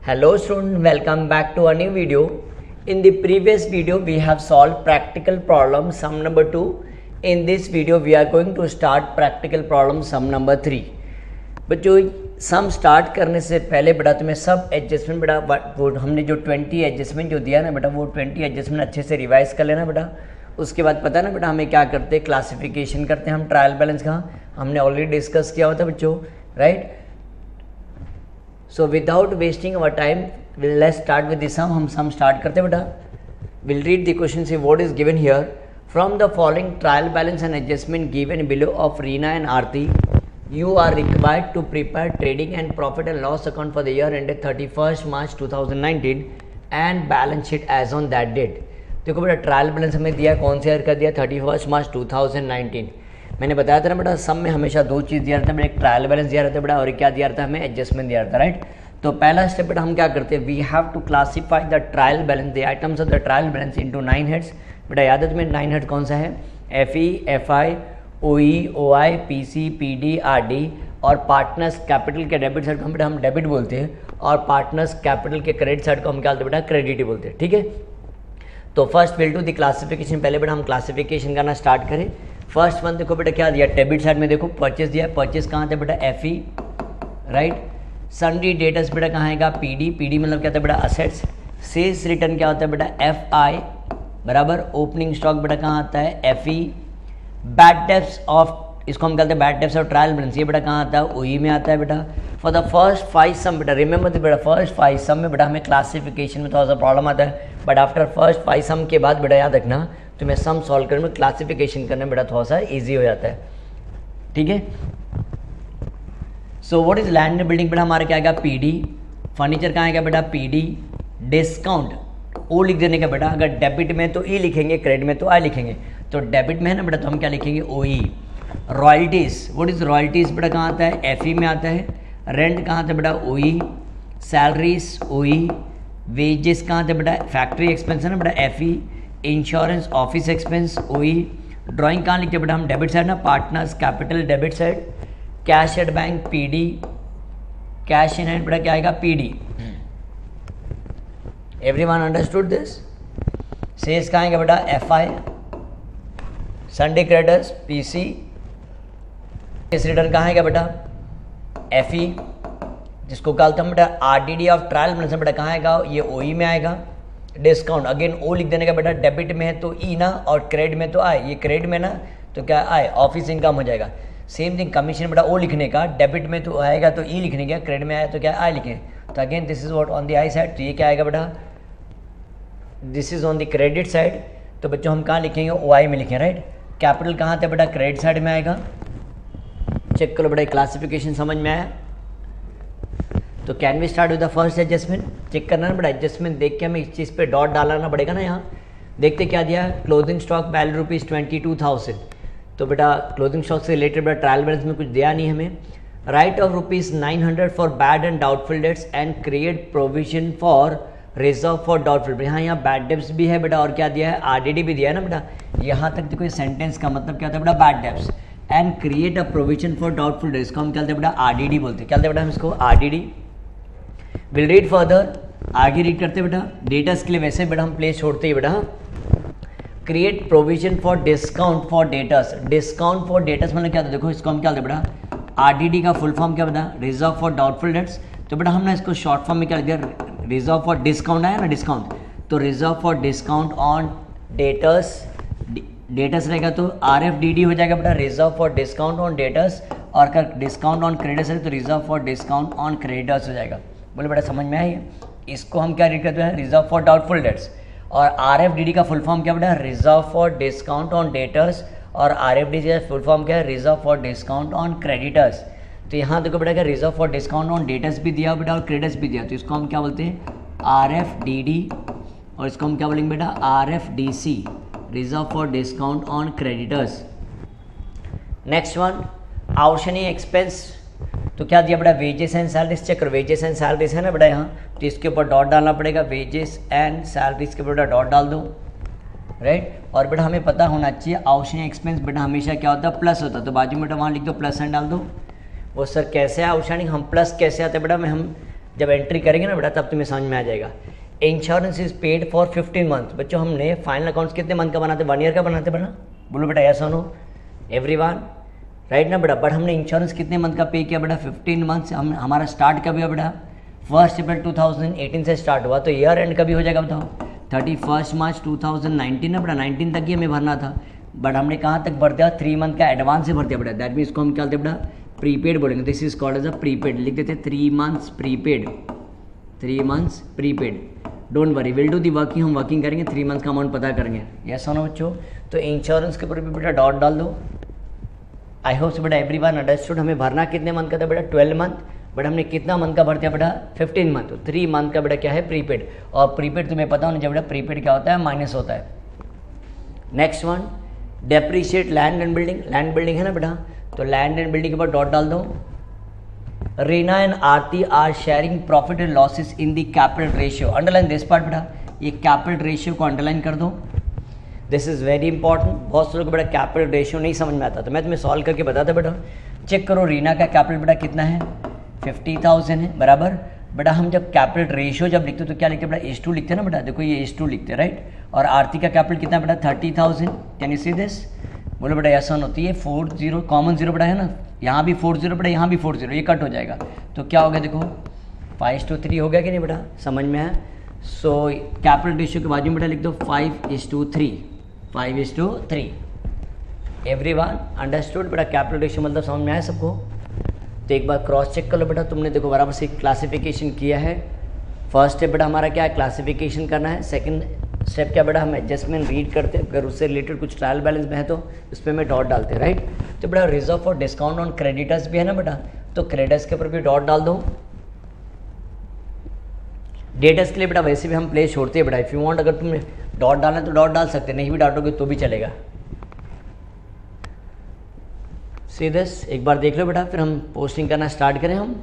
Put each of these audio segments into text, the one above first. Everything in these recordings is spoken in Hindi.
Hello student, welcome back to a new video. In the previous video we have solved practical problem sum number 2. In this video we are going to start practical problem sum number 3. बच्चों सम स्टार्ट करने से पहले बेटा तुम्हें सब एडजस्टमेंट बेटा वो हमने जो 20 एडजस्टमेंट जो दिया ना बेटा वो 20 एडजस्टमेंट अच्छे से रिवाइज कर लेना बेटा. उसके बाद पता है ना बेटा हमें क्या करते हैं, क्लासिफिकेशन करते हैं हम ट्रायल बैलेंस का. हमने ऑलरेडी डिस्कस किया हुआ था बच्चों, right. So without wasting our time let's start with this sum. हम सम स्टार्ट करते हैं बेटा. Will read the question. See what is given here. From the following trial balance and adjustment given below of Reena and Aarti, you are required to prepare trading and profit and loss account for the year ended 31st March 2019 and balance sheet as on that date. देखो बेटा ट्रायल बैलेंस हमें दिया, कौन से ईयर का दिया, 31 मार्च 2019. मैंने बताया था ना बेटा सम में हमेशा दो चीज़ दिया रहता है बेटा, एक ट्रायल बैलेंस दिया रहता है बेटा और क्या दिया रहता है हमें, एडजस्टमेंट दिया रहता है, राइट. तो पहला स्टेप बेटा हम क्या करते हैं, we have to classify the trial balance, the items of the trial balance into 9 heads. बेटा याद है तुम्हें 9 हेड कौन सा है, FE, FI, OE, OI, PC, PD, RD और पार्टनर्स कैपिटल के डेबिट साइड को हम डेबिट बोलते हैं और पार्टनर्स कैपिटल के क्रेडिट साइड को हम क्या बोलते हैं बेटा, क्रेडिट ही बोलते हैं, ठीक है. तो first will to the classification. पहले बेटा हम क्लासिफिकेशन करना स्टार्ट करें. फर्स्ट वन देखो बेटा क्या दिया, डेबिट साइड में देखो परचेस दिया है. परचेस कहाँ था बेटा, FE, राइट. सन्ड्री डेटर्स बेटा कहाँ आएगा, PD मतलब क्या था बेटा, असेट्स. सेल्स रिटर्न क्या होता है बेटा, FI बराबर. ओपनिंग स्टॉक बेटा कहाँ आता है, FE. बैड डेब्ट्स ऑफ, इसको हम कहते हैं bad debts of trial balance, ये बेटा कहाँ आता है, OE में आता है बेटा. फॉर द फर्स्ट 5 सम बेटा रिमेंबर बेटा फर्स्ट 5 सम में बेटा हमें क्लासिफिकेशन में थोड़ा सा प्रॉब्लम आता है, बट आफ्टर फर्स्ट 5 सम के बाद बेटा याद रखना तुम्हें सम सॉल्व करने में क्लासिफिकेशन करने में बेटा थोड़ा सा ईजी हो जाता है, ठीक है. So what is land and building बेटा हमारा क्या आएगा, PD. फर्नीचर कहाँ आएगा बेटा, PD. डिस्काउंट O लिख देने का बेटा, अगर डेबिट में तो E लिखेंगे, क्रेडिट में तो I लिखेंगे. तो डेबिट में है ना बेटा तो हम क्या लिखेंगे, OE. Royalties, what is royalties बेटा कहाँ आता है, FE में आता है. रेंट कहाँ था बेटा, OE. Salaries OE. वेजेस कहाँ था बेटा, फैक्ट्री एक्सपेंस है ना बेटा, FE. Insurance office expense OE. Drawing कहाँ लिखते बेटा हम, डेबिट साइड ना, partners capital debit side. Cash at bank PD. Cash in hand बेटा क्या आएगा, PD. Everyone understood this. Sales कहाँ आएगा बेटा, FI. Sundry creditors PC. Case return कहाँ आएगा बेटा, FE. जिसको कहते हैं बेटा RDD ऑफ ट्रायल बैलेंस बेटा कहाँ आएगा, ये OE में आएगा. डिस्काउंट अगेन O लिख देने का बेटा, डेबिट में है तो E ना और क्रेडिट में तो I, ये क्रेडिट में ना तो क्या I, ऑफिस इनकम हो जाएगा. सेम थिंग कमीशन बेटा O लिखने का, डेबिट में तो आएगा तो E लिखने का, क्रेडिट में आया तो क्या I लिखें. तो again this is what on the I side, तो ये क्या आएगा बेटा, this is on the credit side. तो बच्चों हम कहाँ लिखेंगे, OI में लिखें, राइट. कैपिटल कहाँ था बेटा, क्रेडिट साइड में आएगा. चेक करो बेटा क्लासिफिकेशन समझ में आया. तो can we start with the first adjustment. Check करना ना बेटा, एडजस्टमेंट देख के हमें इस चीज़ पे डॉट डालना पड़ेगा ना. यहाँ देखते क्या दिया, क्लोजिंग स्टॉक वैल्यू ₹22,000. तो बेटा क्लोजिंग स्टॉक से रिलेटेड बेटा ट्रायल बैलेंस में कुछ दिया नहीं हमें. Right of ₹900 for bad and doubtful debts and create provision for reserve for doubtful. यहाँ बैड डेब्ट्स भी है बेटा और क्या दिया है, RDD भी दिया है ना बेटा. यहाँ तक देखो सेंटेंस का मतलब क्या होता है बेटा, bad debts and create a provision for doubtful debts, इसको हम क्या बोलते हैं बेटा, RDD बोलते हैं. क्या बोलते हैं बेटा हम इसको, RDD. विल रीड फर्दर, आगे रीड करते बेटा. डेटर्स के लिए वैसे बेटा हम प्लेस छोड़ते ही बेटा. Create provision for discount for debtors. Discount for debtors मतलब क्या था, देखो इसको हम क्या बोलते हैं बेटा, RDD का फुल फॉर्म क्या बता, रिजर्व फॉर डाउटफुल डेट्स. तो बेटा हमने इसको शॉर्ट फॉर्म में क्या लिख दिया, रिजर्व फॉर डिस्काउंट आया ना, डिस्काउंट. तो reserve for discount on debtors, debtors रहेगा तो RFDD हो जाएगा बेटा, reserve for discount on debtors. और अगर डिस्काउंट ऑन क्रेडिटर्स है तो reserve for discount on creditors हो जाएगा. बोले बेटा समझ में आई. इसको हम क्या रीड करते हैं, रिजर्व फॉर डाउटफुल डेट्स. और RFDD का फुल फॉर्म क्या बेटा, reserve for discount on debtors. और RFDD का फुल फॉर्म क्या है, reserve for discount on creditors. तो यहाँ देखो बेटा क्या, reserve for discount on debtors भी दिया बेटा और क्रेडिटर्स भी दिया, तो इसको हम क्या बोलते हैं, RFDD. और इसको हम क्या बोलेंगे बेटा, RFDC, reserve for discount on creditors. Next one, outstanding expense. तो क्या दिया बेटा, वेजेस एंड सैलरीज. चेक करो वेजेस एंड सैलरीज है ना बेटा यहाँ, तो इसके ऊपर डॉट डालना पड़ेगा, वेजेस एंड सैलरीज के ऊपर बेटा डॉट डाल दो, राइट. और बेटा हमें पता होना चाहिए आउटस्टैंडिंग एक्सपेंस बेटा हमेशा क्या होता है, प्लस होता है. तो बाजू में बेटा वहाँ लिख दो प्लस एंड डाल दो. वो सर कैसे है आउटस्टैंडिंग, हम प्लस कैसे आते हैं बेटा, मैं हम जब एंट्री करेंगे ना बेटा तब तुम्हें समझ में आ जाएगा। Insurance is paid for 15 month. बच्चों हमने फाइनल अकाउंट्स कितने मंथ का बनाते, 1 ईयर का बनाते बेटा, बोलो बेटा यस और नो एवरीवन, राइट ना बेटा। बट हमने इंश्योरेंस कितने मंथ का पे किया बेटा, 15 मंथ से। हम हमारा स्टार्ट कब हुआ बेटा, 1 अप्रैल 2018 से स्टार्ट हुआ, तो ईयर एंड कभी हो जाएगा बताओ, 31 मार्च 2019 ना बेटा, 19 तक ही हमें भरना था। बट हमने कहाँ तक भर दिया, 3 मंथ का एडवांस से भर दिया बेटा, दैट मीन इसको हम क्या बोलते बेटा, प्रीपेड बोलेंगे। This is called as a prepaid, लिख देते 3 months prepaid, 3 months prepaid. Don't worry, will do the working, हम वर्किंग करेंगे, 3 मंथ का अमाउंट पता करेंगे। यस और नो बच्चों। तो इंश्योरेंस के ऊपर भी बेटा डॉट डाल दो। आई होप बेटा एवरीवन अंडरस्टूड। हमें भरना कितने मंथ का था बेटा, 12 मंथ, बट हमने कितना मंथ का भर दिया बेटा, 15 मंथ। तो 3 मंथ का बेटा क्या है, प्रीपेड। और प्रीपेड तुम्हें पता होना चाहिए बेटा, प्रीपेड क्या होता है, माइनस होता है। Next one, depreciate land and building. Land building है ना बेटा, तो लैंड एंड बिल्डिंग के ऊपर डॉट डाल दो। Reena and Aarti are sharing profit and losses in the capital ratio. Underline this part बेटा, ये कैपिटल रेशियो को अंडरलाइन कर दो, दिस इज वेरी इंपॉर्टेंट। बहुत से लोग बेटा कैपिटल रेशियो नहीं समझ में आता, तो मैं तुम्हें सॉल्व करके बताता बेटा। चेक करो रीना का कैपिटल बेटा कितना है, 50,000 है बराबर। बेटा हम जब कैपिटल रेशियो जब लिखते तो क्या लिखते बेटा, H2 लिखते हैं ना बेटा, देखो ये H2 लिखते हैं राइट। और आरती का कैपिटल कितना बेटा, 30,000। कैन यू सी दिस, बोलो बेटा यस ऑन होती है। 40 कॉमन जीरो बेटा है ना, यहाँ भी 40 बेटा, यहाँ भी 40, ये कट हो जाएगा। तो क्या हो गया देखो, 5:3 हो गया कि नहीं बेटा, समझ में आया। सो कैपिटल रेशियो के बाजू में बेटा लिख दो 5:3, 5:3। एवरीवन अंडरस्टूड बेटा, कैपिटल रेशियो मतलब समझ में आया सबको। तो एक बार क्रॉस चेक कर लो बेटा, तुमने देखो बराबर से क्लासिफिकेशन किया है। फर्स्ट स्टेप बेटा हमारा क्या है, क्लासिफिकेशन करना है। सेकंड स्टेप क्या बेटा, हम एडजस्टमेंट रीड करते हैं, अगर उससे रिलेटेड कुछ ट्रायल बैलेंस में है तो उस पर मैं डॉट डालते हैं राइट। तो बेटा reserve for discount on creditors भी है ना बेटा, तो क्रेडिटर्स के ऊपर भी डॉट डाल दो। डेटर्स के लिए बेटा वैसे भी हम प्लेस छोड़ते हैं बेटा, इफ़ यू वांट, अगर तुम डॉट डालना है तो डॉट डाल सकते, नहीं भी डालोगे तो भी चलेगा। सी दिस, एक बार देख लो बेटा, फिर हम पोस्टिंग करना स्टार्ट करें। हम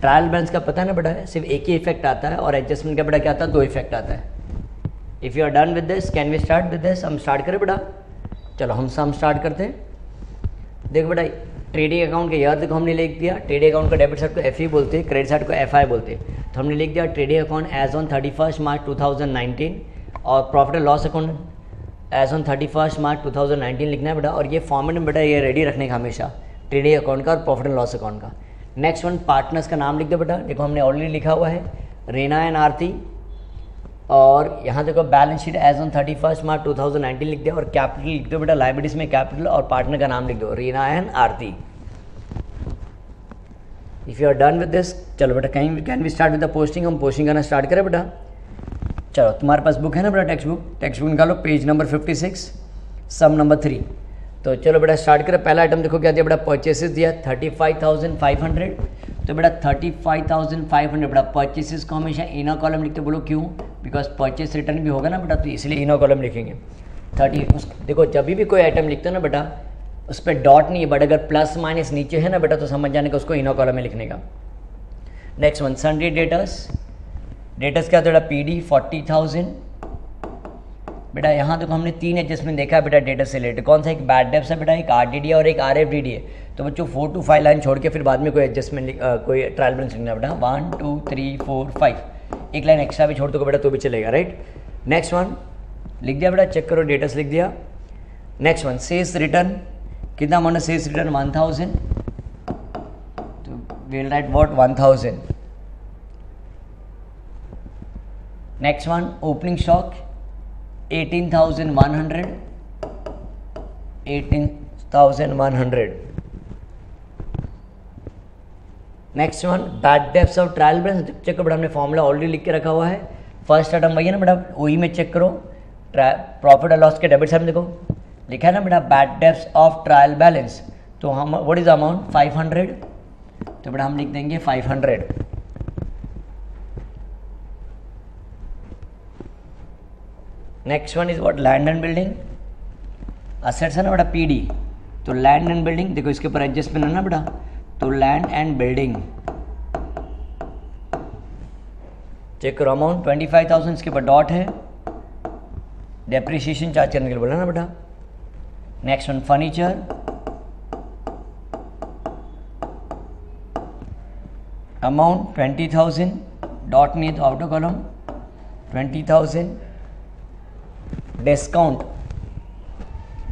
ट्रायल बैलेंस का पता है ना बेटा, सिर्फ एक ही इफेक्ट आता है, और एडजस्टमेंट का बेटा क्या आता है, 2 इफेक्ट आता है। If you are done with this, can we start with this. हम स्टार्ट करें बेटा, चलो हम स्टार्ट करते हैं। देखो बेटा ट्रेडिंग अकाउंट का ईयर देखो हमने लिख दिया, ट्रेडिंग अकाउंट का डेबिट साइड को FE बोलते हैं, क्रेडिट साइड को FI बोलते हैं। तो हमने लिख दिया trading account as on 31 March 2019, और profit and loss account as on 31 March 2019 लिखना है बेटा। और ये फॉर्मेट में बेटा ये रेडी रखने का हमेशा, ट्रेडिंग अकाउंट का और प्रॉफिट एंड लॉस अकाउंट का। नेक्स्ट वन, पार्टनर्स का नाम लिख दो बेटा, देखो हमने ऑलरेडी लिखा हुआ है रीना एंड आरती। और यहाँ देखो balance sheet as on 31 March 2019 लिख दिया, और कैपिटल लिख दो बेटा, लाइबिलिटीज में कैपिटल, और पार्टनर का नाम लिख दो Reena and Aarti. If you are done with this, चलो बेटा कहीं can we start with the posting. हम पोस्टिंग करना स्टार्ट करें बेटा। चलो तुम्हारे पास बुक है ना बेटा, टेक्स्ट बुक निकालो, पेज नंबर 56, सम नंबर 3। तो चलो बेटा स्टार्ट करें। पहला आइटम देखो क्या दिया बेटा, परचेसेस दिया 35,500। तो बेटा 35,500 बेटा परचेसेस को हमेशा इनर कॉलम लिखते, बोलो क्यों, बिकॉज परचेस रिटर्न भी होगा ना बेटा, तो इसलिए इनर कॉलम लिखेंगे। 30 देखो जब भी कोई आइटम लिखते हो ना बेटा, उस पर डॉट नहीं है, बट अगर प्लस माइनस नीचे है ना बेटा तो समझ जाने का उसको इनर कॉलम में लिखने का। Next one, Sunday debtors. Debtors क्या बेटा, PD 40,000। बेटा यहाँ देखो हमने 3 एडजस्टमेंट देखा है बेटा डेटा से रिलेटेड। कौन सा, एक बैड डेब्ट्स है बेटा, एक RDD और एक RFDD है। तो बच्चों 4 to 5 लाइन छोड़ के फिर बाद में कोई एडजस्टमेंट कोई ट्रायल बैलेंस लिखना बेटा, 1 2 3 4 5, एक लाइन एक्स्ट्रा भी छोड़ दो बेटा तो भी चलेगा राइट। नेक्स्ट वन लिख दिया बेटा, चेक करो डेटर्स लिख दिया। नेक्स्ट वन, सेल्स रिटर्न कितना अमाउंट है, सेल्स रिटर्न 1000, तो will write what 1000। Next one, opening stock 18,100, 18,100। Next one, bad debts of trial balance. Check करो बेटा, हमने फॉर्मूला ऑलरेडी लिख के रखा हुआ है। फर्स्ट आइटम वही है ना बेटा, वही में चेक करो। प्रॉफिट और लॉस के डेबिट साइड में देखो लिखा है ना बेटा, bad debts of trial balance. तो हम व्हाट इज अमाउंट 500, तो बेटा हम लिख देंगे 500। Next one is what, land and building. Assets है ना बेटा PD, तो लैंड एंड बिल्डिंग देखो इसके ऊपर एडजस्टमेंट है ना बेटा, तो लैंड एंड बिल्डिंग। चेक करो अमाउंट 25,000, इसके ऊपर डॉट है, डेप्रिसिएशन चार्ज करने के लिए बोला ना बेटा। Next one, furniture amount 20,000, dot नहीं है तो आउटर कॉलम 20,000, डिस्काउंट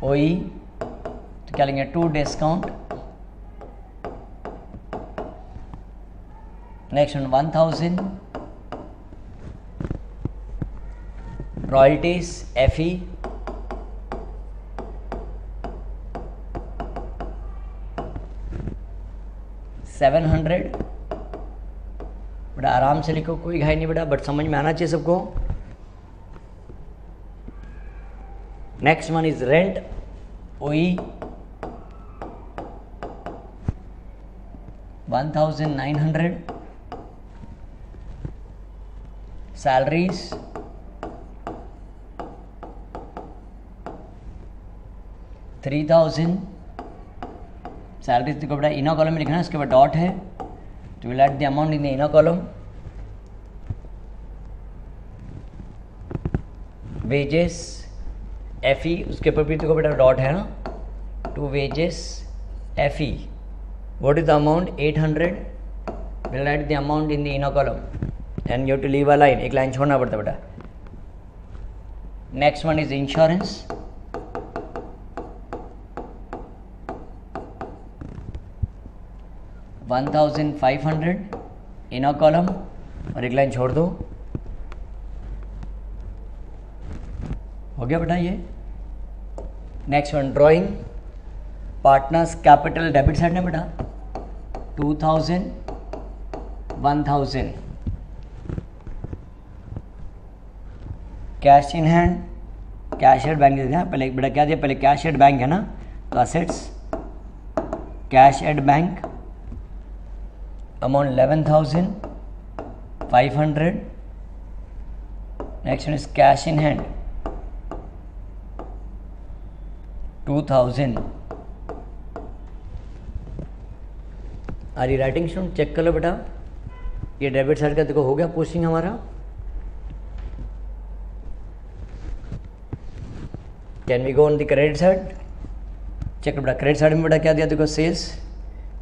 OE तो क्या लेंगे to discount, next 1,000, royalties FE, $700, बड़ा आराम से लिखो, कोई घाई नहीं बेटा, बट समझ में आना चाहिए सबको। Next one is rent OE 1,900, salaries 3,000, salaries देखो बेटा इनर कॉलम में लिखना है, इसके बाद डॉट है तो will add the amount in the inner column. Wages FE उसके ऊपर भी देखो बेटा डॉट है ना, to wages FE what is the amount 800, will add the amount in the inner column and you have to leave a line, एक लाइन छोड़ना पड़ता बेटा। Next one is insurance, $1,500 inner column और एक लाइन छोड़ दो, हो गया बेटा ये। Next one drawing, partners capital debit side में बेटा 2,000, 1,000, cash in hand, cash at bank दिया पहले बेटा, क्या दिया पहले कैश एट बैंक है ना, तो assets cash at bank amount 11,500, next one is cash in hand 2,000। Are you writing student, check कर लो बेटा, ये डेबिट साइड का देखो हो गया पोस्टिंग हमारा। Can we go on the credit side, check बेटा क्रेडिट साइड में बेटा क्या दिया देखो, सेल्स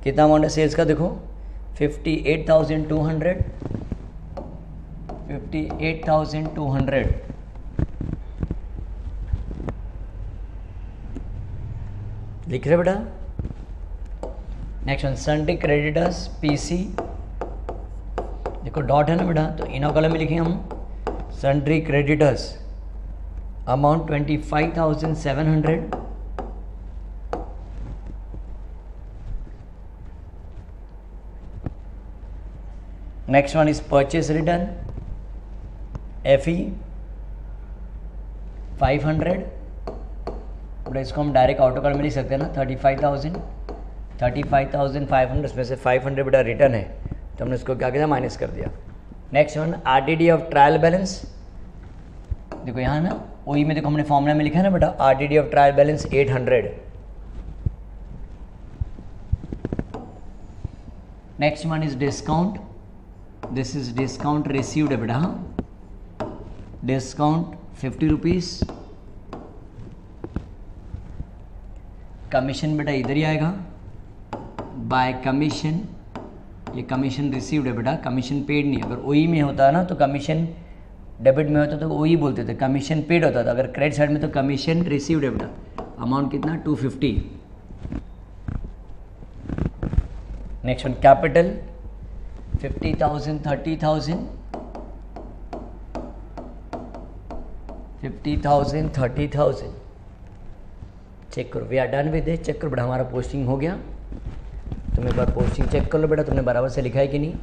कितना अमाउंट है सेल्स का देखो 58,200, 58,200, लिख रहे बेटा। Next one Sunday creditors PC देखो डॉट है ना बेटा, तो इनर कॉलम में लिखेंगे हम sundry creditors amount 25,700, next one is purchase return FE 500, but इसको हम डायरेक्ट ऑटो कॉल में लिख सकते हैं ना 35,500, उसमें से 500 बेटा रिटर्न है तो हमने इसको क्या किया माइनस कर दिया। Next one RTD of trial balance, देखो यहाँ ना OE में देखो हमने फॉर्मूला में लिखा है ना बेटा RTD of trial balance 800। Next one is discount, this is discount received है बेटा, डिस्काउंट 50 रुपीज़, कमीशन बेटा इधर ही आएगा बाय कमीशन, ये कमीशन रिसीव्ड है बेटा, कमीशन पेड नहीं। अगर OE में होता है ना तो कमीशन डेबिट में होता तो OE बोलते थे, कमीशन पेड होता था। अगर क्रेडिट साइड में तो कमीशन रिसीव्ड है बेटा, अमाउंट कितना 250। नेक्स्ट वन कैपिटल 50,000, 30,000, 50,000, 30,000, चेक करो, we are done with this, check करो बेटा हमारा पोस्टिंग हो गया। तुम एक बार पोस्टिंग चेक कर लो बेटा, तुमने बराबर से लिखा है कि नहीं।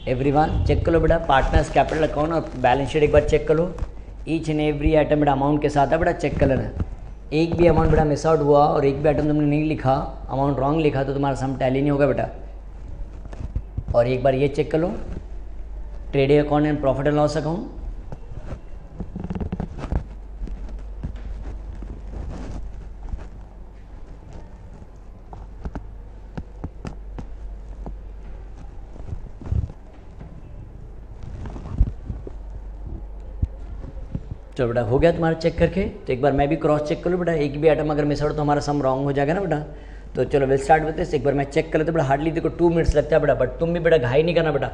एवरीवन चेक कर लो बेटा, पार्टनर्स कैपिटल अकाउंट और बैलेंस शीट एक बार चेक कर लो, ईच एंड एवरी आइटम बेटा अमाउंट के साथ है बेटा, चेक कर लेना। एक भी अमाउंट बेटा मिस आउट हुआ और एक भी आइटम तुमने नहीं लिखा, अमाउंट रॉन्ग लिखा तो तुम्हारा सम टैली नहीं होगा बेटा। और एक बार ये चेक कर लो trading account and profit and loss account, चलो बेटा हो गया तुम्हारा चेक करके। तो एक बार मैं भी क्रॉस चेक कर लूँ बेटा, एक भी आइटम अगर मिस आउट तो हमारा सम रॉन्ग हो जाएगा ना बेटा। तो चलो विल स्टार्ट विद दिस। एक बार मैं चेक कर लेता बेटा, हार्डली देखो 2 मिनट्स लगता है बेटा, बट तुम भी बेटा घाई नहीं करना बेटा।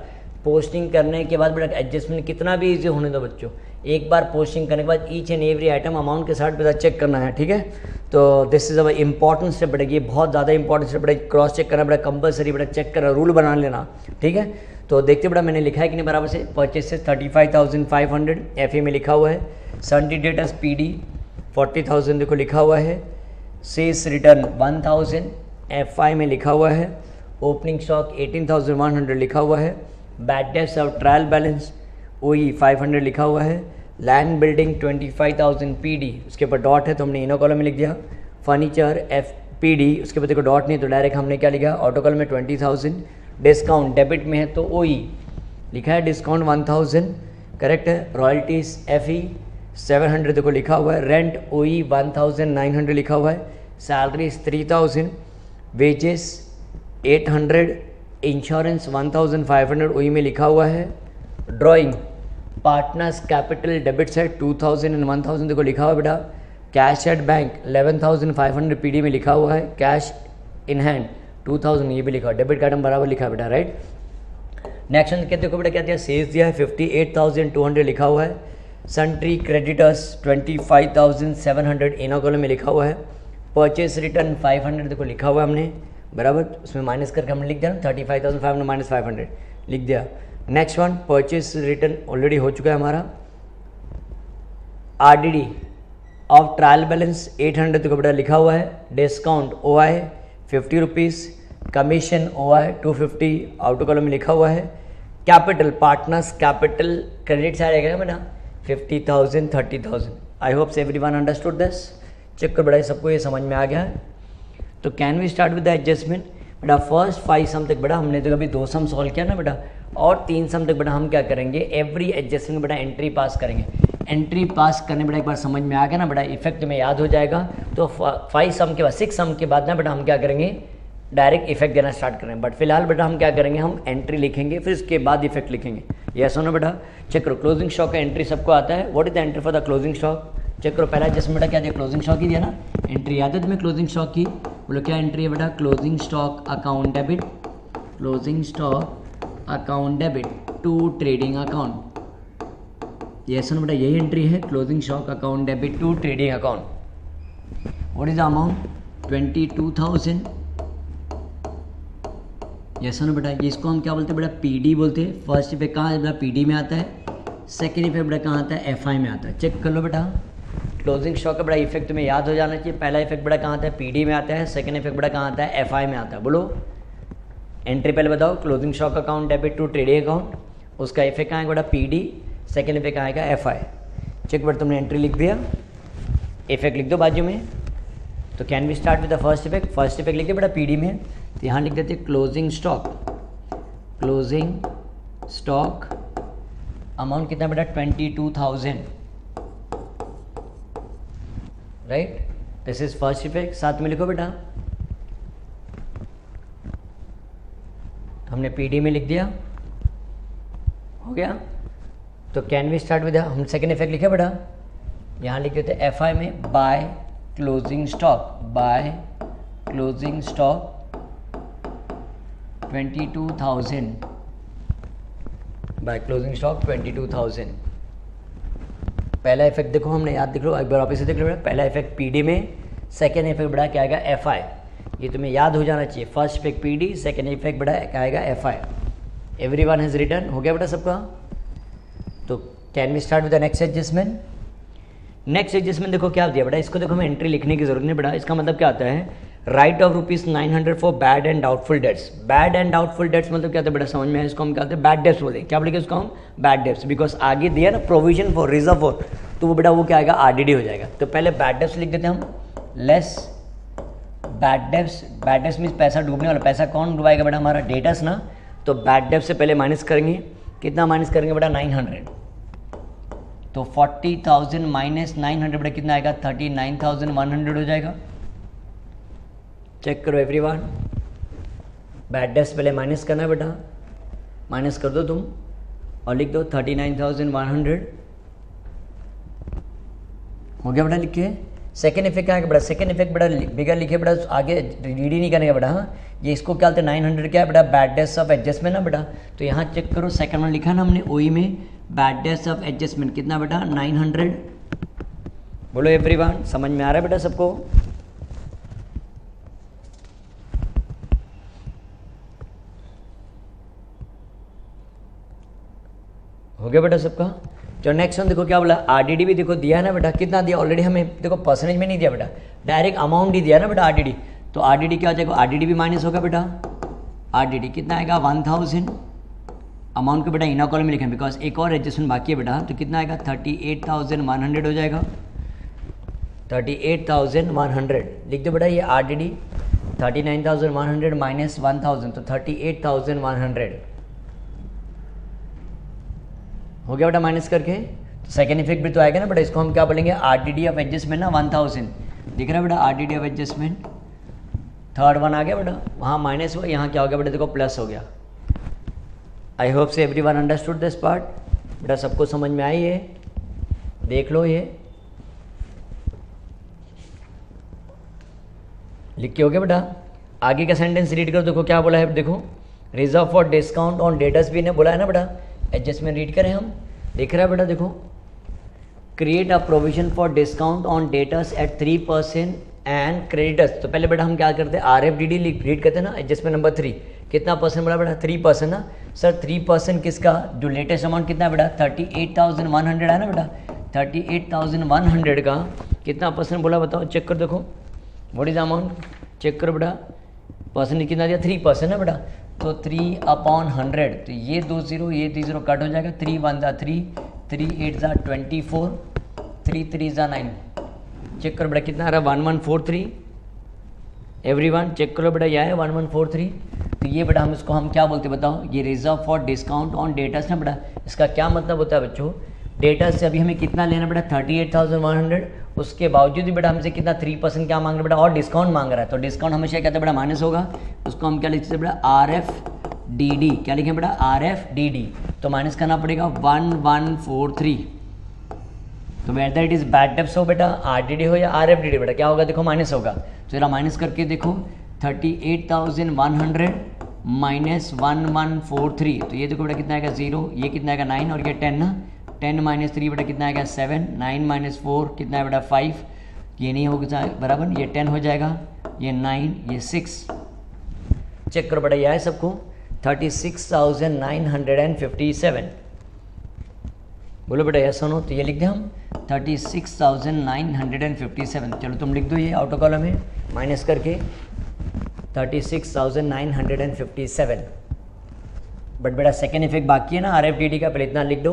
पोस्टिंग करने के बाद बेटा एडजस्टमेंट कितना भी इजी होने दो बच्चों, एक बार पोस्टिंग करने के बाद each and every item amount के साथ बेटा चेक करना है, ठीक है। तो this is our important step बेटा, ये बहुत ज़्यादा इंपॉर्टेंट स्टेप बेटा, क्रॉस चेक करना बेटा कंपलसरी बेटा, चेक करना, रूल बना लेना, ठीक है। तो देखते बेटा मैंने लिखा है कि नहीं बराबर से, परचेसेस 35,500 FE में लिखा हुआ है, सन्डी डेटर्स PD 40,000 देखो लिखा हुआ है, सेल्स रिटर्न 1,000 FI में लिखा हुआ है, ओपनिंग स्टॉक 18,100 लिखा हुआ है, बैड डेट्स और ट्रायल बैलेंस OE 500 लिखा हुआ है, लैंड बिल्डिंग 25,000 PD, उसके ऊपर डॉट है तो हमने इनो कॉलम में लिख दिया, फर्नीचर FPD उसके ऊपर देखो डॉट नहीं तो डायरेक्ट हमने क्या लिखा, ऑटो कॉलम में 20,000, डिस्काउंट डेबिट में है तो OE लिखा है, डिस्काउंट 1,000 करेक्ट है, रॉयल्टीज FE 700 देखो लिखा हुआ है, रेंट OE 1,900 लिखा हुआ है, सैलरीज 3,000, वेजेस 800, इंश्योरेंस 1,500 OE में लिखा हुआ है, drawing partners capital debit side 2,000 and 1,000 देखो लिखा हुआ है बेटा, कैश एट बैंक 11,500 PD में लिखा हुआ है, कैश इन हैंड 2,000 ये भी लिखा हुआ, डेबिट कार्ड बराबर लिखा है बेटा, राइट। नेक्स्ट क्या देखो बेटा क्या दिया, सेल्स दिया है 58,200 लिखा हुआ है, सन्ट्री क्रेडिटर्स 25,700 इनो कॉलम में लिखा हुआ है, परचेस रिटर्न 500 देखो लिखा हुआ है हमने बराबर, उसमें माइनस करके हमने लिख दिया ना 35,500 माइनस 500 लिख दिया। Next one purchase return already हो चुका है हमारा, RDD ऑफ ट्रायल बैलेंस 800 देखो बेटा लिखा हुआ है, discount OI 50 rupees, commission OI 250 outer column में लिखा हुआ है, capital partners capital credit side आएगा बेटा 50,000 30,000। I hope everyone understood this. Check कर बेटा सबको ये समझ में आ गया है। तो can we start with the adjustment बेटा, फर्स्ट 5 सम तक बेटा हमने तो कभी 2 सम सॉल्व किया ना बेटा, और 3 सम तक बेटा हम क्या करेंगे, एवरी एडजस्टमेंट बेटा एंट्री पास करेंगे। एंट्री पास करने बेटा एक बार समझ में आ गया ना बेटा, इफेक्ट में याद हो जाएगा। तो 5 सम के बाद 6 सम के बाद ना बेटा हम क्या करेंगे, डायरेक्ट इफेक्ट देना स्टार्ट करेंगे। बट फिलहाल बेटा हम क्या करेंगे, हम एंट्री लिखेंगे फिर उसके बाद इफेक्ट लिखेंगे। यस हो ना बेटा। चेक करो क्लोजिंग स्टॉक का एंट्री सबको आता है, what is the entry for the closing stock. Check करो पहला एडजस्टमेंट बेटा क्या दिया, क्लोजिंग स्टॉक ही दिया ना, एंट्री याद है तुम्हें क्लोजिंग स्टॉक की, बोलो क्या एंट्री है बेटा, closing stock account debit, closing stock account debit to trading account. Yes ना बेटा यही एंट्री है, closing stock account debit to trading account. What is the amount 22,000। Yes ना बेटा, इसको हम क्या बोलते हैं बेटा, PD बोलते हैं। फर्स्ट इफेक्ट कहाँ है बेटा, PD में आता है, सेकेंड इफेक्ट बेटा कहाँ आता है, FI में आता है। चेक कर लो बेटा, क्लोजिंग स्टॉक का बड़ा इफेक्ट तुम्हें याद हो जाना चाहिए। पहला इफेक्ट बड़ा कहाँ आता है, PD में आता है, सेकंड इफेक्ट बड़ा कहाँ आता है, FI में आता है। बोलो एंट्री पहले बताओ, closing stock account debit to trading account, उसका इफेक्ट कहाँ आएगा बेटा, PD, सेकंड इफेक्ट कहाँ आएगा, FI। चेक बेटा तुमने एंट्री लिख दिया, इफेक्ट लिख दो बाजू में। तो can we start with the first effect. First effect लिख दिया बेटा PD में, तो यहाँ लिख देते closing stock, closing stock amount कितना बेटा 22,000, right. This is first effect, साथ में लिखो बेटा, हमने PD में लिख दिया, हो गया। तो कैन वी स्टार्ट विद हम सेकेंड इफेक्ट लिखे बेटा, यहाँ लिख देते FI में by closing stock, by closing stock 22,000, by closing stock 22,000। पहला इफेक्ट देखो हमने याद देख लो, एक बार वापस से देख लो बेटा, पहला इफेक्ट PD में, सेकेंड इफेक्ट बड़ा क्या आएगा FI, ये तुम्हें याद हो जाना चाहिए। First effect PD, second effect बड़ा क्या आएगा FI। एवरीवन हैज रिटर्न, हो गया बेटा सबका। तो can we start with the next adjustment. Next adjustment देखो क्या दिया बेटा, इसको देखो हमें एंट्री लिखने की जरूरत नहीं बेटा। इसका मतलब क्या आता है, right of ₹900 for bad and doubtful debts. Bad and doubtful debts मतलब क्या था बेटा, समझ में है, इसको हम क्या कहते हैं, बैड डेट्स बोलते हैं। क्या बोलेंगे उसको हम, बैड डेट्स, बिकॉज आगे दिया ना प्रोविजन फॉर, रिजर्व फॉर, तो वो बेटा वो क्या आएगा, RDD हो जाएगा। तो पहले बैड डेट्स लिख देते हैं हम, less bad debts. Bad debts means पैसा डूबने वाला, पैसा कौन डुबाएगा बेटा, हमारा डेटर्स ना। तो बैड डेट्स से पहले माइनस करेंगे, कितना माइनस करेंगे बेटा 900, तो 40,000 माइनस 900 बेटा कितना आएगा, 39,100 हो जाएगा। चेक करो एवरीवन, बैड डेट्स पहले माइनस करना है बेटा, माइनस कर दो तुम और लिख दो 39,100 हो गया बेटा लिख के। सेकेंड इफेक्ट क्या है बेटा, सेकेंड इफेक्ट बेटा बिगर लिखे बेटा, आगे रीड ही नहीं करेंगे बेटा। हाँ, ये इसको क्या बोलते हैं 900 क्या है बेटा, बैड डेट्स ऑफ एडजस्टमेंट ना बेटा। तो यहाँ चेक करो सेकंड में लिखा ना हमने ओई में बैड डेट्स ऑफ एडजस्टमेंट कितना बेटा 900। बोलो एवरीवन, समझ में आ रहा है बेटा सबको? हो गया बेटा सबका। जो नेक्स्ट वन देखो क्या बोला, आरडीडी भी देखो दिया है ना बेटा, कितना दिया ऑलरेडी हमें, देखो परसेंटेज में नहीं दिया बेटा, डायरेक्ट अमाउंट ही दिया ना बेटा आरडीडी। तो आरडीडी क्या हो जाएगा, आरडीडी भी माइनस होगा बेटा। आरडीडी कितना आएगा 1000, अमाउंट को बेटा इनर कॉलम में लिखें बिकॉज एक और एडजस्टमेंट बाकी है बेटा। तो कितना आएगा 38,100 हो जाएगा, 38,100 लिख दो बेटा। ये आरडीडी 39,100 माइनस 1000 तो 38,100 हो गया बेटा माइनस करके। तो सेकेंड इफेक्ट भी तो आएगा ना बेटा, इसको हम क्या बोलेंगे आरडीडी ऑफ एडजस्टमेंट ना 1000 दिख रहा है बेटा, RDD of adjustment. Third one आ गया बेटा, वहाँ माइनस हुआ, यहाँ क्या हो गया बेटा देखो प्लस हो गया। आई होप से एवरीवन अंडरस्टूड दिस पार्ट बेटा, सबको समझ में आई है? देख लो ये लिख के हो गया बेटा। आगे का सेंटेंस रीड करो, देखो क्या बोला है, देखो reserve for discount on debtors भी ने बोला है ना बेटा। एडजस्टमेंट रीड करें हम, देख रहा है बेटा देखो, create a provision for discount on debtors at 3% and creditors. तो पहले बेटा हम क्या करते हैं RFDD रीड करते हैं ना, एडजस्टमेंट नंबर 3 कितना परसेंट बोला बेटा 3% ना सर। 3% किसका, जो लेटेस्ट अमाउंट कितना है बेटा 38,100 है ना बेटा, 38,100 का कितना परसेंट बोला बताओ, चेक कर देखो व्हाट इज अमाउंट, चेक करो बेटा। परसेंट कितना दिया 3% ना बेटा, तो 3/100 तो ये 2 0 ये 3 0 कट हो जाएगा, 3 1 जा 3 3 8 जा 24 3 3 जा 9। चेक करो बेटा कितना आ रहा है 1143। एवरीवन चेक करो बेटा, यह है 1143। तो ये बेटा हम इसको हम क्या बोलते बताओ, ये reserve for discount on debtors ना बेटा। इसका क्या मतलब होता है बच्चों, डेटा से अभी हमें कितना लेना बेटा 38,100, उसके बावजूद भी बेटा हमसे कितना 3% क्या मांग रहा है बेटा, और डिस्काउंट मांग रहा है। तो डिस्काउंट हमेशा क्या था बेटा माइनस होगा, उसको हम क्या लिखते हैं बेटा RFDD, क्या लिखें बेटा RFDD। तो माइनस करना पड़ेगा 1143। तो whether it is bad debts हो बेटा RDD हो या RFDD बेटा क्या होगा देखो माइनस होगा। तो जरा माइनस करके देखो 38,100 माइनस 1143, तो ये देखो बेटा कितना आएगा 0, ये कितना आएगा 9 और ये 10 ना, 10 माइनस 3 बेटा कितना आएगा 7, 9 माइनस 4 कितना है बेटा 5, ये नहीं होगा बराबर, ये 10 हो जाएगा, ये 9 ये 6। चेक करो बेटा यह है सबको 36,957। बोलो बेटा यह सुनो, तो ये लिख दें हम 36,957। चलो तुम लिख दो ये आउटर कॉलम में माइनस करके 36,957। बट बेटा सेकेंड इफेक्ट बाकी है ना RFDD का, पहले इतना लिख दो।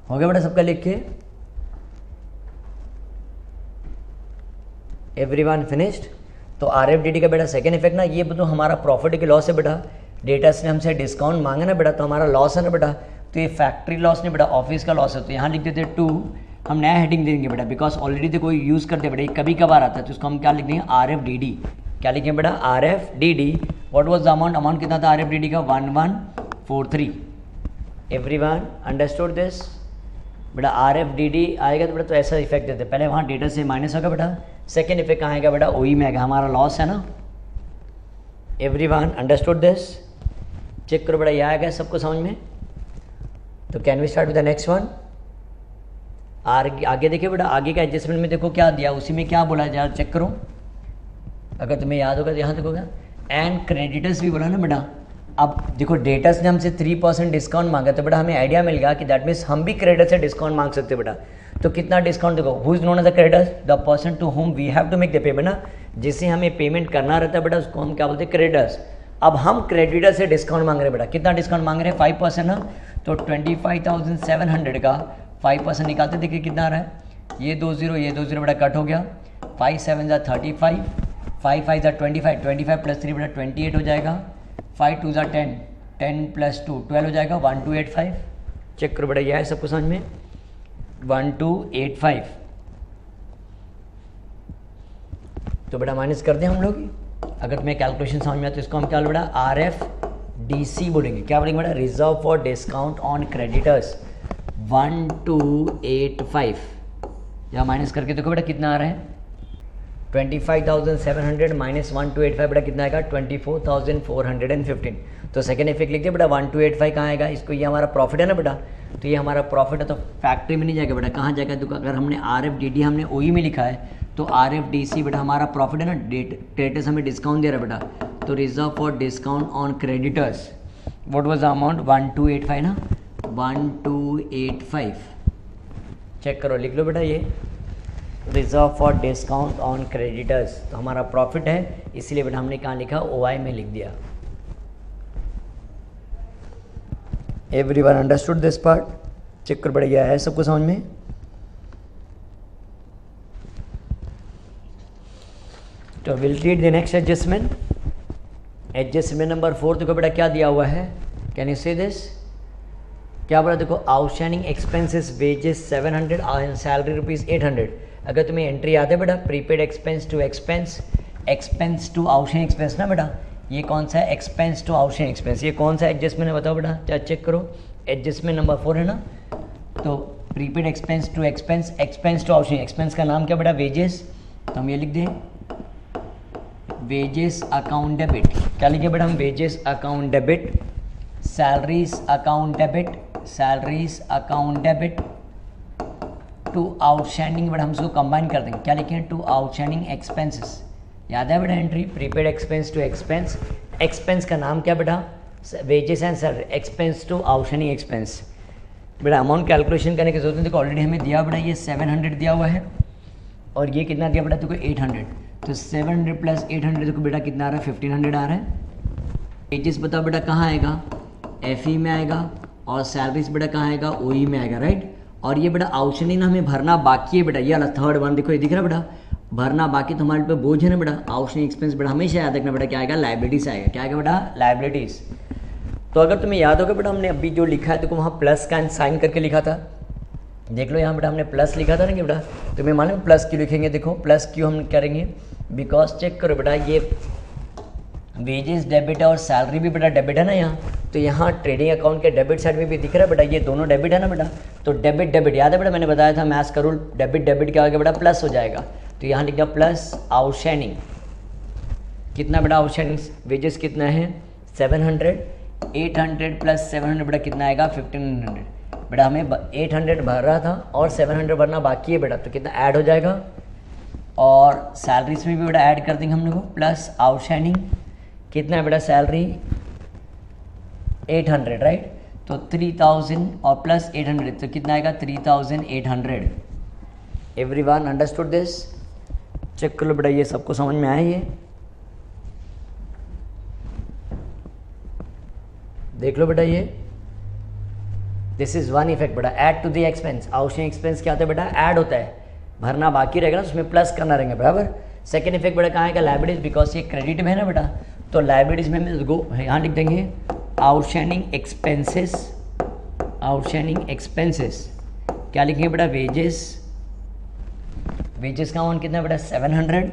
हो गया बेटा सबका लिख के, एवरीवन फिनिश्ड। तो RFDD का बेटा सेकेंड इफेक्ट ना, ये तो हमारा प्रॉफिट के लॉस है बेटा। डेटर्स ने हमसे डिस्काउंट मांगा ना बेटा, तो हमारा लॉस है ना बेटा। तो ये फैक्ट्री लॉस नहीं बेटा, ऑफिस का लॉस है। तो यहाँ लिख देते 2, हम नया हेडिंग देंगे बेटा बिकॉज ऑलरेडी तो कोई यूज़ करते बेटा, कभी कभार आता है, तो इसको हम क्या लिख देंगे RFDD। क्या लिखें बेटा RFDD। What was the amount, amount कितना था RFDD का 1143। एवरीवन अंडरस्टूड दिस बेटा। RFDD आएगा तो बेटा तो ऐसा इफेक्ट देते, पहले वहाँ डेटा से माइनस होगा बेटा, सेकेंड इफेक्ट कहाँ आएगा बेटा OE में आएगा, हमारा लॉस है ना। Everyone understood this. चेक करो बेटा यह आएगा सबको समझ में। तो can we start with the next one. आगे देखिए बेटा, आगे का एडजस्टमेंट में देखो क्या दिया, उसी में क्या बोला है यार चेक करो, अगर तुम्हें याद होगा तो यहाँ देखोगे एंड क्रेडिटर्स भी बोला ना बेटा। अब देखो डेटर्स ने हमसे 3% डिस्काउंट मांगा, तो बेटा हमें आइडिया मिल गया कि दैट मीन्स हम भी क्रेडिटर से डिस्काउंट मांग सकते बेटा। तो कितना डिस्काउंट देखो, who is known as the creditors, the person to whom we have to make the payment ना, जिसे हमें पेमेंट करना रहता है बेटा उसको हम क्या बोलते हैं क्रेडिटर्स। अब हम क्रेडिटर से डिस्काउंट मांग रहे हैं बेटा, कितना डिस्काउंट मांग रहे हैं 5% ना। तो 25,700 का 5% निकालते देखिए कितना आ रहा है, ये 2 0 ये 2 0 बेटा कट हो गया, 5 7 जा 35, 5 5 जा 25, 25 प्लस 3 बेटा 28 हो जाएगा, 5 2 जा 10, 10 प्लस 2 12 हो जाएगा, 1285। चेक करो बेटा यह है सबको समझ में 1285। तो बेटा माइनस कर दें हम लोग, अगर तुम्हें कैलकुलेशन समझ में आए तो इसको हम क्या बेटा RFDC बोलेंगे। क्या बोलेंगे बेटा reserve for discount on creditors 1285। या माइनस करके देखो बेटा कितना आ रहा है 25,700 माइनस 1285 बेटा कितना आएगा 24,415। तो सेकेंड इफेक्ट लिखते बेटा 1285 कहाँ आएगा, इसको ये हमारा प्रॉफिट है ना बेटा, तो ये हमारा प्रॉफिट है तो फैक्ट्री में नहीं जाएगा बेटा, कहाँ जाएगा, तो अगर हमने RFDD हमने OE में लिखा है तो RFDC बेटा हमारा प्रॉफिट है ना, क्रेडिटर्स हमें डिस्काउंट दे रहा है बेटा, तो reserve for discount on creditors what was the amount 1285 ना 1285, चेक करो लिख लो बेटा ये reserve for discount on creditors, तो हमारा प्रॉफिट है इसलिए बेटा हमने कहाँ लिखा OI में लिख दिया। Everyone understood this part, check कर बढ़िया है सबको समझ में। तो will read the next adjustment, adjustment number 4 देखो बेटा क्या दिया हुआ है, कैन यू सी दिस, क्या बोला देखो outstanding expenses wages 700 and salary rupees 800। अगर तुम्हें एंट्री याद है बेटा prepaid expense to expense, expense to outstanding expense ना बेटा, ये कौन सा है एक्सपेंस टू आउटस्टैंडिंग एक्सपेंस, ये कौन सा एडजस्टमेंट है बताओ बेटा, क्या चेक करो एडजस्टमेंट नंबर 4 है ना, तो prepaid expense to expense, expense to outstanding expense का नाम क्या बेटा वेजेस, तो हम ये लिख दें वेजेस अकाउंट डेबिट, क्या लिखे बेटा हम wages account debit, salaries account debit, salaries account debit to outstanding बेटा हम इसको कंबाइन कर देंगे, क्या लिखें टू आउटस्टैंडिंग एक्सपेंसेस, याद है बेटा entry prepaid expense to expense, expense का नाम क्या बेटा wages and salary, expense to outstanding expense, बेटा अमाउंट कैलकुलेशन करने की जरूरत नहीं, देखो ऑलरेडी हमें दिया बेटा ये 700 दिया हुआ है और ये कितना दिया बेटा देखो 800, तो 700 प्लस 800 देखो बेटा कितना आ रहा है 1500 आ रहा है। वेजेस बताओ बेटा कहाँ आएगा FE में आएगा और सैलरीज बेटा कहाँ आएगा OE में आएगा राइट, और ये बेटा आउटस्टैंडिंग हमें भरना बाकी है बेटा, ये वाला थर्ड वन देखो ये दिख रहा है बेटा भरना बाकी, तो हमारे पे बोझ है ना बेटा आउटस्टैंडिंग एक्सपेंस बेटा हमेशा याद रखना बेटा क्या आएगा लाइबिलिटीज आएगा, क्या आएगा बेटा लाइबिलिटीज। तो अगर तुम्हें याद होगा बेटा हमने अभी जो लिखा है तो वहाँ प्लस का साइन करके लिखा था, देख लो यहाँ बेटा हमने प्लस लिखा था ना कि बेटा तुम्हें मालूम प्लस क्यों लिखेंगे, देखो प्लस क्यों हम करेंगे, बिकॉज चेक करो बेटा ये वेजेस डेबिट है और सैलरी भी बेटा डेबिट है ना यहाँ, तो यहाँ ट्रेडिंग अकाउंट के डेबिट साइड में भी दिख रहा है बेटा ये दोनों डेबिट है ना बेटा, तो डेबिट डेबिट याद है बेटा मैंने बताया था मैथ्स का रूल, डेबिट डेबिट क्या हो गया बेटा प्लस हो जाएगा, तो यहाँ लिखा प्लस आउटस्टैंडिंग कितना बेटा आउटस्टैंडिंग वेजेस कितना है 700, 800 प्लस 700 बेटा कितना आएगा 1500, बेटा हमें 800 भर रहा था और 700 भरना बाकी है बेटा, तो कितना ऐड हो जाएगा और सैलरीज में भी बेटा ऐड कर देंगे हम लोग को, प्लस आउटस्टैंडिंग कितना है बेटा सैलरी 800 राइट, तो 3000 और प्लस 800 तो कितना आएगा 3800। एवरीवन अंडरस्टूड दिस, चेक कर लो बेटा ये सबको समझ में आया, ये देख लो बेटा ये दिस इज वन इफेक्ट बेटा add to the expense, outstanding expense क्या होता है बेटा ऐड होता है, भरना बाकी रहेगा ना उसमें प्लस करना रहेगा बराबर। सेकेंड इफेक्ट बेटा कहाँ आएगा लाइबिलिटीज, बिकॉज ये क्रेडिट में है ना बेटा, तो लाइबिलिटीज में हम यहाँ लिख देंगे आउटस्टैंडिंग एक्सपेंसेस, आउटस्टैंडिंग एक्सपेंसेस क्या लिखेंगे बेटा वेजेस, वेजेस का अमाउंट कितना है बेटा 700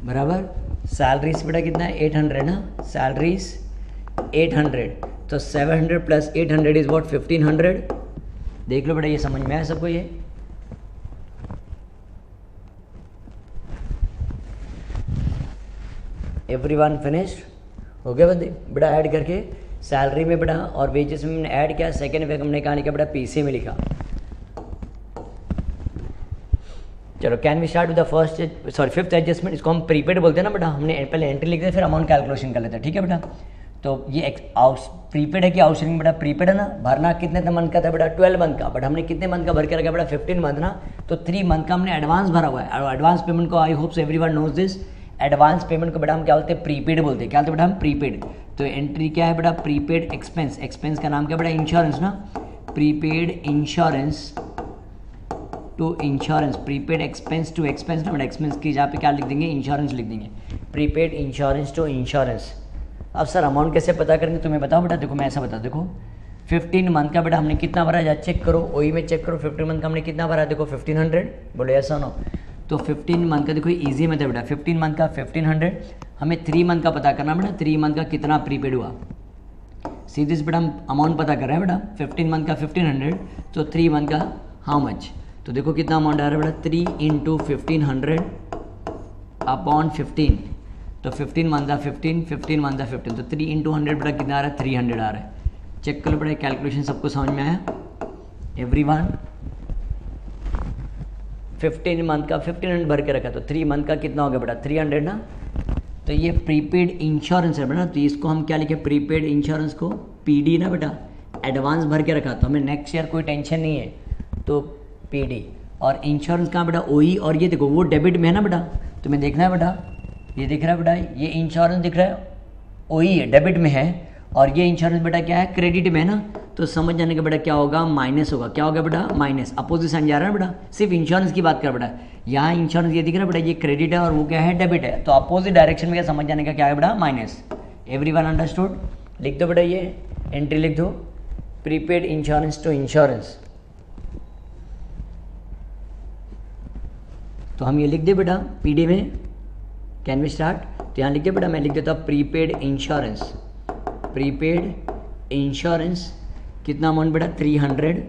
बराबर, सैलरीज बेटा कितना है 800 ना, सैलरीज 800, तो 700 प्लस 800 इज व्हाट 1500, देख लो बेटा ये समझ में आया सबको ये, एवरीवन फिनिश्ड हो गया बंदे बेटा ऐड करके सैलरी में बेटा और वेजेस में हमने ऐड किया, सेकेंड इफेक्ट हमने कहा लिखा बेटा पीसी में लिखा। चलो can we start with the first sorry fifth adjustment, इसको हम प्रीपेड बोलते हैं ना बेटा, हमने पहले एंट्री लिखते हैं फिर अमाउंट कैलकुलेशन कर लेते हैं, ठीक है बेटा। तो ये प्रीपेड है कि आउटस्टैंडिंग बेटा प्रीपेड है ना, भरना कितने मंथ का था बेटा 12 मंथ का, बट हमने कितने मंथ का भर के रखा बेटा 15 मंथ ना, तो 3 मंथ का हमने एडवांस भरा हुआ है, और एडवांस पेमेंट को I hope so everyone knows this, advance payment को बेटा हम क्या बोलते हैं प्रीपेड बोलते हैं, क्या बोलते हैं बेटा हम प्रीपेड। तो एंट्री क्या है बेटा प्रीपेड एक्सपेंस, एक्सपेंस का नाम क्या बेटा इंश्योरेंस ना, prepaid insurance to insurance, prepaid expense to expense ना बेटा, एक्सपेंस की जहाँ पे क्या लिख देंगे इंश्योरेंस लिख देंगे, प्रीपेड इंश्योरेंस टू इंश्योरेंस। अब सर अमाउंट कैसे पता करेंगे तुम्हें बताओ बेटा, देखो मैं ऐसा बता, देखो 15 मंथ का बेटा हमने कितना भरा है चेक करो, ओई में चेक करो 15 मंथ का हमने कितना भरा है, देखो 1500, बोलो ऐसा नो, तो 15 मंथ का देखो ईजी में था बेटा, 15 मंथ का 1500, हमें 3 मंथ का पता करना बेटा, 3 मंथ का कितना प्रीपेड हुआ, सीधे से बेटा हम अमाउंट पता कर रहे हैं बेटा, 15 मंथ का 1500, तो 3 मंथ का हाउ मच, तो देखो कितना अमाउंट आ रहा है बेटा, 3 इंटू 1500 अपॉन 15, तो 15 मंदा 15, 15 मंदा 15, तो 3 इंटू 100 बेटा कितना आ रहा है, 300 आ रहा है। चेक कर लो बेटा, कैलकुलेशन सबको समझ में आया एवरीवन। 15 मंथ का 1500 भर के रखा, तो 3 मंथ का कितना हो गया बेटा, 300 ना। तो ये प्रीपेड इंश्योरेंस है बेटा, तो इसको हम क्या लिखे, प्रीपेड इंश्योरेंस को पीडी ना बेटा, एडवांस भर के रखा, तो हमें नेक्स्ट ईयर कोई टेंशन नहीं है, तो पीडी। और इंश्योरेंस कहाँ बेटा, ओई, और ये देखो वो डेबिट में है ना बेटा, तुम्हें देखना है बेटा, ये दिख रहा है बेटा, ये इंश्योरेंस दिख रहा है ओई है, डेबिट में है, और ये इंश्योरेंस बेटा क्या है, क्रेडिट में है ना। तो समझ जाने का बेटा क्या होगा, माइनस होगा, क्या होगा बेटा, माइनस, अपोजिट साइन जा रहा है बेटा, सिर्फ इंश्योरेंस की बात कर बेटा। यहाँ इंश्योरेंस ये दिख रहा है बेटा, ये क्रेडिट है और वो क्या है, डेबिट है, तो अपोजिट डायरेक्शन में क्या समझ जाने का क्या है बेटा, माइनस। Everyone understood. लिख दो बेटा, ये एंट्री लिख दो, प्रीपेड इंश्योरेंस टू इंश्योरेंस। तो हम ये लिख दे बेटा पीडी में, कैन वी स्टार्ट। तो यहाँ लिख दे बेटा, मैं लिख देता हूँ प्रीपेड इंश्योरेंस, प्रीपेड इंश्योरेंस कितना अमाउंट बेटा, 300,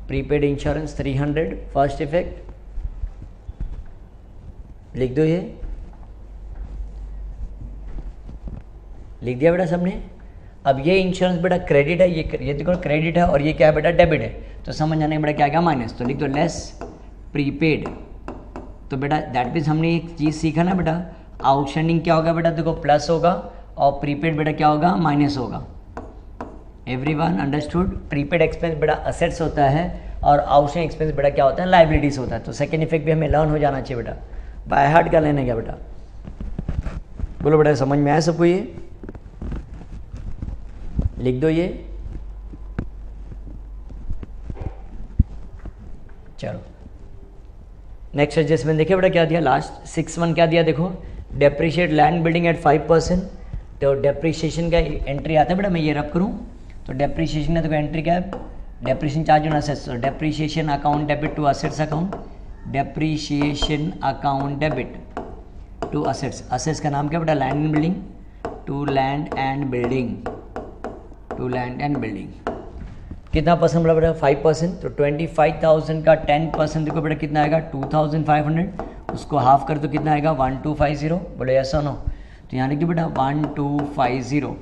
प्रीपेड इंश्योरेंस 300, फर्स्ट इफेक्ट लिख दो, ये लिख दिया बेटा सबने। अब ये इंश्योरेंस बेटा क्रेडिट है, ये देखो क्रेडिट है, और ये क्या है बेटा, डेबिट है, तो समझ जाने बेटा क्या क्या माइनस, तो लिख दो लेस प्रीपेड। तो बेटा दैट मीन्स हमने एक चीज़ सीखा ना बेटा, आउटस्टैंडिंग क्या होगा बेटा, देखो प्लस होगा, और प्रीपेड बेटा क्या होगा, माइनस होगा। Everyone understood. प्रीपेड एक्सपेंस बेटा असेट्स होता है, और आउटस्टैंडिंग एक्सपेंस बेटा क्या होता है, लाइबिलिटीज होता है। तो सेकेंड इफेक्ट भी हमें लर्न हो जाना चाहिए बेटा, बाय हार्ट का लेने क्या बेटा, बोलो बेटा समझ में आया सबको, ये लिख दो ये। चलो नेक्स्ट एडजस्टमेंट देखिए बेटा क्या दिया, लास्ट 6(1) क्या दिया, देखो डेप्रिशिएट लैंड बिल्डिंग एट 5%। तो डेप्रिशिएशन का एंट्री आता है बेटा, मैं ये रब करूँ तो डेप्रिशिएशन का देखो एंट्री क्या है, डेप्रिशिएशन चार्ज ऑन असेट्स, तो depreciation account debit to assets account, depreciation account debit to assets. Assets का नाम क्या बेटा, land and building, to land and building, to land and building. कितना परसेंट बोला बेटा, 5%। तो 25,000 का 10% देखो बेटा कितना आएगा, 2,500, उसको हाफ कर तो कितना आएगा, 1250। बोले ऐसा नो, तो यहाँ लिखिए बेटा 1250।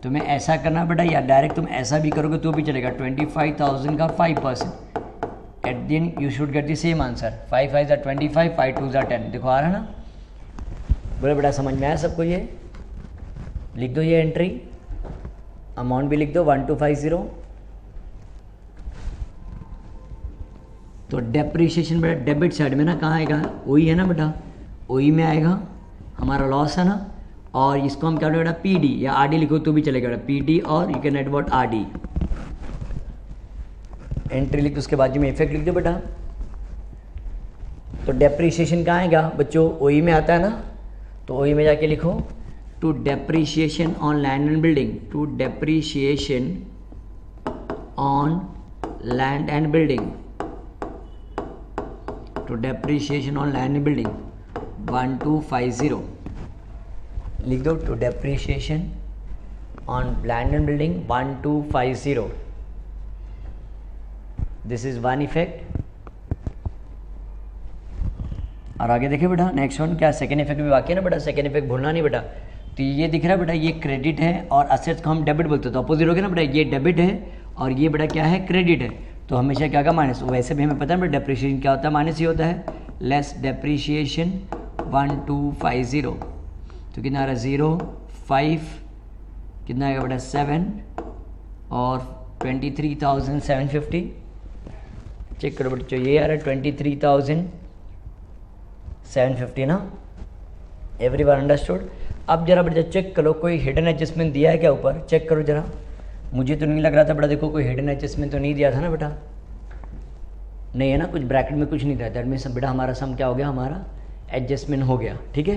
तुम्हें ऐसा करना बेटा, या डायरेक्ट तुम ऐसा भी करोगे तो भी चलेगा, 25,000 का 5%। At the end you should get the same answer, 5 5 = 25, 5 2 = 10। देखो आ रहा है ना, बोले बेटा समझ में आया सबको, ये लिख दो ये एंट्री, अमाउंट भी लिख दो 1250। तो डेप्रिशिएशन बेटा डेबिट साइड में ना कहाँ आएगा, ओई है ना बेटा, ओई में आएगा, हमारा लॉस है ना, और इसको हम क्या बोलेंगे बेटा, पीडी या आरडी लिखो तो भी चलेगा बेटा, पीडी, और you can add what, RD. Entry लिख दो, उसके बाजू में इफेक्ट लिख दो बेटा। तो डेप्रिशिएशन कहाँ आएगा बच्चों, ओई में आता है ना, तो ओई में जाके लिखो to depreciation on land and building, to depreciation on land and building, to depreciation on land and building 1250 लिख दो, to depreciation on land and building 1250। This is one effect. और आगे देखिए बेटा नेक्स्ट वन क्या, सेकेंड इफेक्ट भी बाकी है ना बेटा, सेकेंड इफेक्ट भूलना नहीं बेटा। तो ये दिख रहा है बेटा, ये क्रेडिट है और असेट्स को हम डेबिट बोलते हैं, तो अपोजिट हो गया ना बेटा, ये डेबिट है और ये बेटा क्या है, क्रेडिट है, तो हमेशा क्या का माइनस। वैसे भी हमें पता है बेटा डेप्रिशिएशन क्या होता है, माइनस ही होता है। लेस डेप्रिशिएशन 1250, तो कितना आ रहा है 0 5, कितना आएगा बेटा 7 और 23,750। चेक करो बच्चों, ये आ रहा है 23,750 ना। Everyone understood. अब जरा बेटा चेक करो कोई हिडन एडजस्टमेंट दिया है क्या ऊपर, चेक करो जरा, मुझे तो नहीं लग रहा था बेटा, देखो कोई हिडन एडजस्टमेंट तो नहीं दिया था ना बेटा, नहीं है ना, कुछ ब्रैकेट में कुछ नहीं था, दैट मीन्स बेटा हमारा सम क्या हो गया, हमारा एडजस्टमेंट हो गया, ठीक है।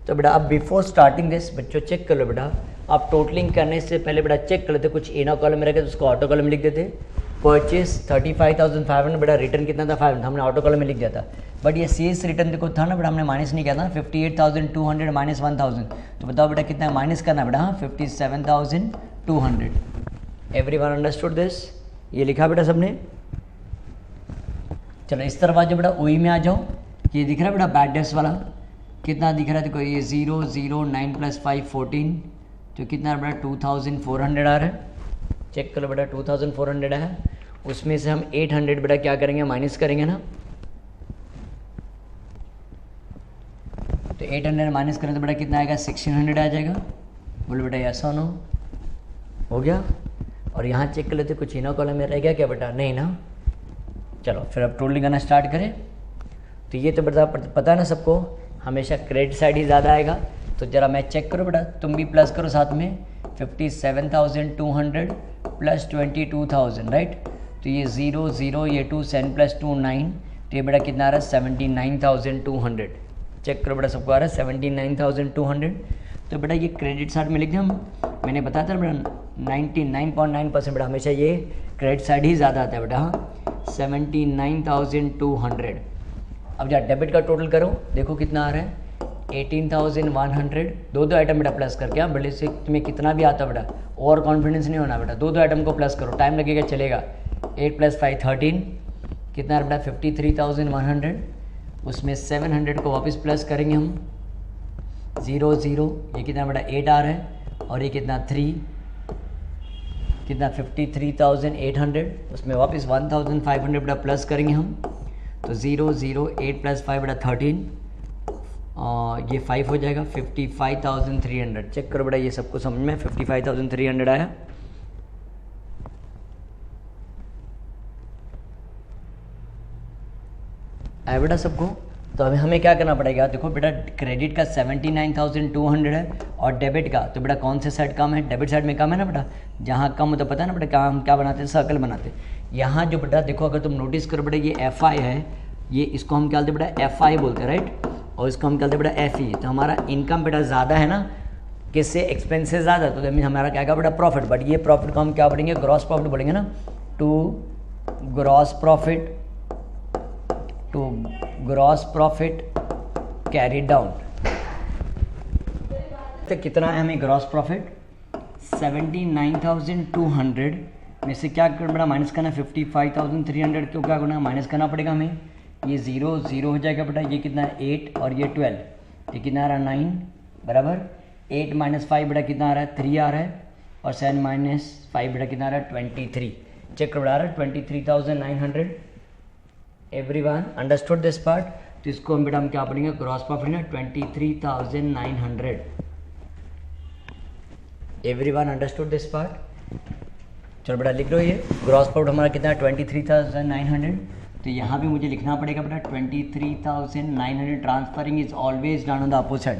तो बेटा अब बिफोर स्टार्टिंग दिस बच्चों चेक कर लो बेटा, आप टोटलिंग करने से पहले बेटा चेक कर लेते, कुछ इनर कॉलम में रखे तो उसको ऑटो कॉलम में लिख देते। परचेज 35,500 बेटा, रिटर्न कितना था 500, हमने ऑटो कॉलम में लिख दिया था, बट ये सीएस रिटर्न देखो था ना बेटा, हमने माइनस नहीं किया था, 58,200 माइनस 1,000, तो बताओ बेटा कितना माइनस करना बेटा, 57,200। एवरीवन अंडरस्टूड दिस, ये लिखा बेटा सबने, चलो इस तरफ आ जाओ बेटा, ओई में आ जाओ। ये दिख रहा है बेटा बैड डेट्स वाला, कितना दिख रहा है देखो, ये 0 0 9 + 5 14, तो कितना बेटा 2400 आ रहा है। चेक करो बेटा 2400 है, उसमें से हम 800 बेटा क्या करेंगे, माइनस करेंगे ना। तो 800 माइनस करें तो बेटा कितना आएगा, 1600 आ जाएगा। बोलो बेटा ऐसा नो हो गया। और यहाँ चेक कर लेते कुछ इनर कॉलम में रह गया क्या बेटा, नहीं ना। चलो फिर अब टोटलिंग करना स्टार्ट करें। तो ये तो बेटा पता है ना सबको, हमेशा क्रेडिट साइड ही ज़्यादा आएगा। तो ज़रा मैं चेक करो बेटा, तुम भी प्लस करो साथ में, 57,200 + 22,000 राइट। तो ये 0 0 ये 2 7 + 2 9, तो ये बेटा कितना आ रहा है 79,200। चेक करो बेटा सबको आ रहा है 79,200। तो बेटा ये क्रेडिट साइड में लिख दें हम, मैंने बताया था बेटा 99.9% बेटा हमेशा ये क्रेडिट साइड ही ज़्यादा आता है बेटा। हाँ 79,200। अब जब डेबिट का टोटल करो देखो कितना आ रहा है 18,100। दो आइटम बेटा प्लस करके, हाँ भले से तुम्हें कितना भी आता बेटा, ओवर कॉन्फिडेंस नहीं होना बेटा। दो आइटम को प्लस करो, टाइम लगेगा चलेगा। 8 + 5 13, कितना बेटा 53,100। उसमें 700 को वापस प्लस करेंगे हम, 0 0 ये कितना बेटा 8 आ रहा है, और ये कितना 3, कितना 53,800। उसमें वापस 1,500 बेटा प्लस करेंगे हम, तो 0 0 8 + 5 बेटा 13, और ये 5 हो जाएगा 55,300। चेक करो बेटा ये सबको समझ में 55,300 आया। आया बेटा सबको। तो अभी हमें क्या करना पड़ेगा, देखो बेटा क्रेडिट का 79,200 है, और डेबिट का तो बेटा कौन से साइड कम है, डेबिट साइड में कम है ना बेटा। जहाँ कम हो तो पता है ना बेटा क्या हम क्या बनाते हैं, सर्कल बनाते हैं। यहाँ जो बेटा देखो अगर तुम नोटिस करो बेटा, ये FI है, ये इसको हम क्या बोलते हैं बेटा FI बोलते हैं राइट, और इसको हम क्या बोलते हैं बेटा FE। तो हमारा इनकम बेटा ज़्यादा है ना, किससे, एक्सपेंसेस ज़्यादा, तो मीन हमारा क्या आएगा बेटा प्रॉफिट। बट ये प्रॉफिट को हम क्या बोलेंगे, ग्रॉस प्रॉफिट बोलेंगे ना। To gross profit carry down. तो कितना है हमें ग्रॉस प्रॉफिट, 79,200 में से क्या करना बेटा माइनस करना 55,300, क्यों क्या करना माइनस करना पड़ेगा हमें। ये 0 0 हो जाएगा बेटा, ये कितना है 8, और ये 12, ये कितना आ रहा है 9 बराबर। 8 - 5 बेटा कितना आ रहा है 3 आ रहा है, और 7 - 5 बेटा कितना आ रहा है 23। चेक करो आ रहा है 23,900। Everyone understood this part. तो इसको हम बेटा हम क्या पढ़ेंगे, ग्रॉस प्रॉफिट ना 23,900। Everyone understood this part. चलो बेटा लिख लो, ये ग्रॉस प्रॉफिट हमारा कितना है 23,900। तो यहाँ भी मुझे लिखना पड़ेगा बेटा 23,900। Transferring is always done on the opposite.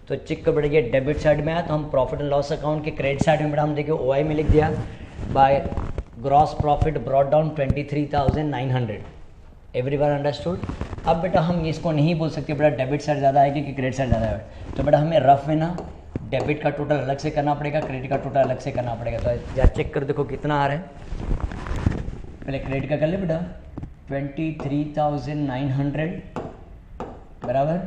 तो चेक कर बेटा ये डेबिट साइड में आया, तो हम प्रॉफिट एंड लॉस अकाउंट के क्रेडिट साइड में बेटा हम देखिए OI में लिख दिया, by gross profit brought down 23,900। Everyone understood. अब बेटा हम इसको नहीं बोल सकते बेटा डेबिट साइड ज़्यादा आएगी कि क्रेडिट साइड ज़्यादा है, तो बेटा हमें रफ में ना डेबिट का टोटल अलग से करना पड़ेगा, क्रेडिट का टोटल अलग से करना पड़ेगा। तो या चेक कर देखो कितना आ रहा है, पहले क्रेडिट का कर ले बेटा 23,900 बराबर,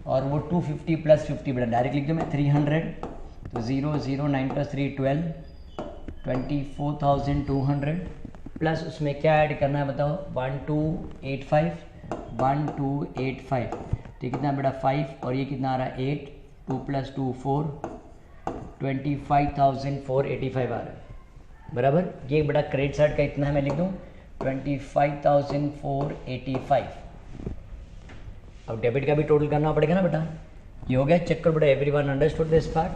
और वो 250 + 50 बेटा डायरेक्ट लिख दो मैं 300। तो 0 0 9 + 3 12, 24,200 प्लस उसमें क्या ऐड करना है बताओ 1285। तो कितना बेटा 5, और ये कितना आ रहा है 8, 2 + 2 4, 25,485 आ रहा है बराबर। ये बेटा क्रेडिट साइड का इतना है, मैं लिख दूँ 25,485। अब डेबिट का भी टोटल करना पड़ेगा ना बेटा, ये हो गया। चेक करो बेटा एवरीवन अंडरस्टूड दिस पार्ट।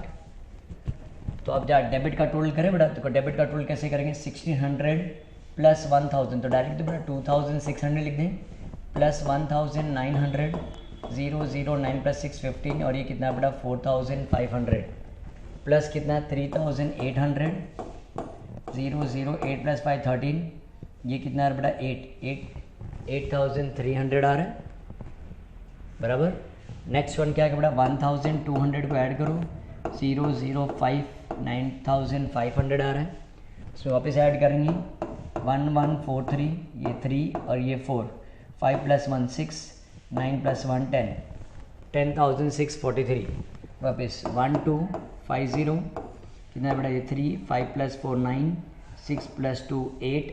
तो अब जब डेबिट का टोटल करें बेटा, तो डेबिट का टोटल कैसे करेंगे 1600 + 1000, तो डायरेक्ट तो बेटा 2600 लिख दें, प्लस 1900, 0 0 9 + 6 15, और ये कितना बेटा 4500, प्लस कितना 3800, 0 0 8 + 5 13, ये कितना है बेटा 8,300 आ रहा है बराबर। नेक्स्ट वन क्या है बेटा 1,200 को ऐड करो, 0 0 5 9,500 आ रहा है। इसमें वापस ऐड करेंगे 1143, ये 3 और ये 4, 5 + 1 6, 9 + 1 10, 10,643। वापस 1250, कितना बेटा ये 3, 5 + 4 9, 6 + 2 8,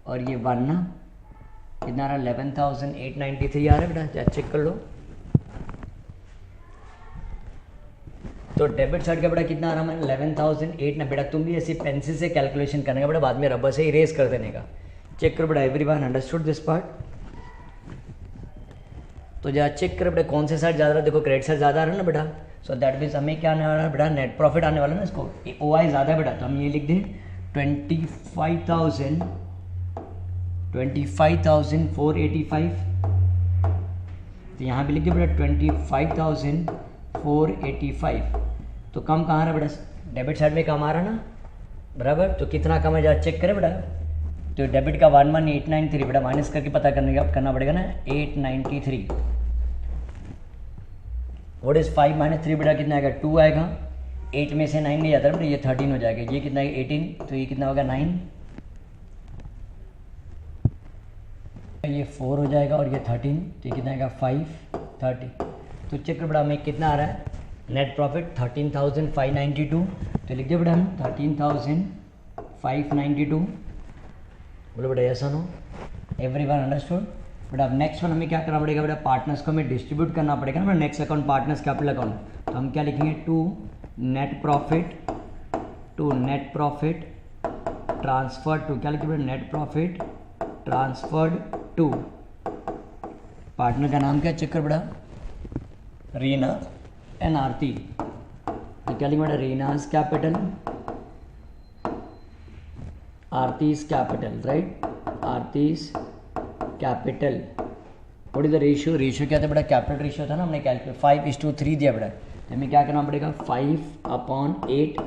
और ये 1 ना कितना आ रहा है 11,893 आ रहा है बेटा, चेक कर लो। तो डेबिट साइड का बेटा कितना आ रहा है 11,008 ना। बेटा तुम भी ऐसी पेंसिल से कैलकुलेशन करने का बेटा, बाद में रबर से इरेज कर देने का। चेक करो बेटा, एवरीवन अंडरस्टूड दिस पार्ट। तो जरा चेक करो बेटा कौन से साइड ज़्यादा रहा, देखो क्रेडिट साइड ज़्यादा आ रहा है ना बेटा, सो दैट मीन्स हमें क्या आने वाला है बेटा, नेट प्रॉफिट आने वाला है ना। इसको OI ज़्यादा है बेटा, तो हम ये लिख दें 25,485। तो यहाँ भी लिख दे बेटा 25,485। तो कम कहाँ रहा बेटा, डेबिट साइड में कम आ रहा ना, बराबर। तो कितना कम है जरा चेक करें बेटा। तो डेबिट का 11,893 बेटा माइनस करके पता करना पड़ेगा ना, 893। व्हाट इज 5 - 3 बेटा कितना आएगा 2 आएगा। 8 में से 9 नहीं जाता बेटा, ये 13 हो जाएगा। ये कितना है 18, तो ये कितना होगा 9, ये 4 हो जाएगा और ये 13, तो ये कितना आएगा 5 30। तो चेक कर बेटा हमें कितना आ रहा है नेट प्रॉफिट 13,592। तो लिख दिया बेटा हम 13,592। बोलो बेटा ऐसा नो, एवरीवन अंडरस्टूड। बेटा अब नेक्स्ट वन हमें क्या करना पड़ेगा बेटा, पार्टनर्स को हमें डिस्ट्रीब्यूट करना पड़ेगा ना। Next account partners capital account, तो हम क्या लिखेंगे to net profit transfer to, क्या लिखेंगे बेटा net profit transferred to. Partner का नाम क्या चेक कर बेटा, रीना एंड आरती। तो क्या लिखेंगे बेटा Reena's capital, Aarti's capital, right, Aarti's capital. What is the ratio, ratio क्या था बेटा, कैपिटल रेशियो था ना, हमने कैलकुलेट 5:3 दिया बेटा। तो हमें क्या करना पड़ेगा 5/8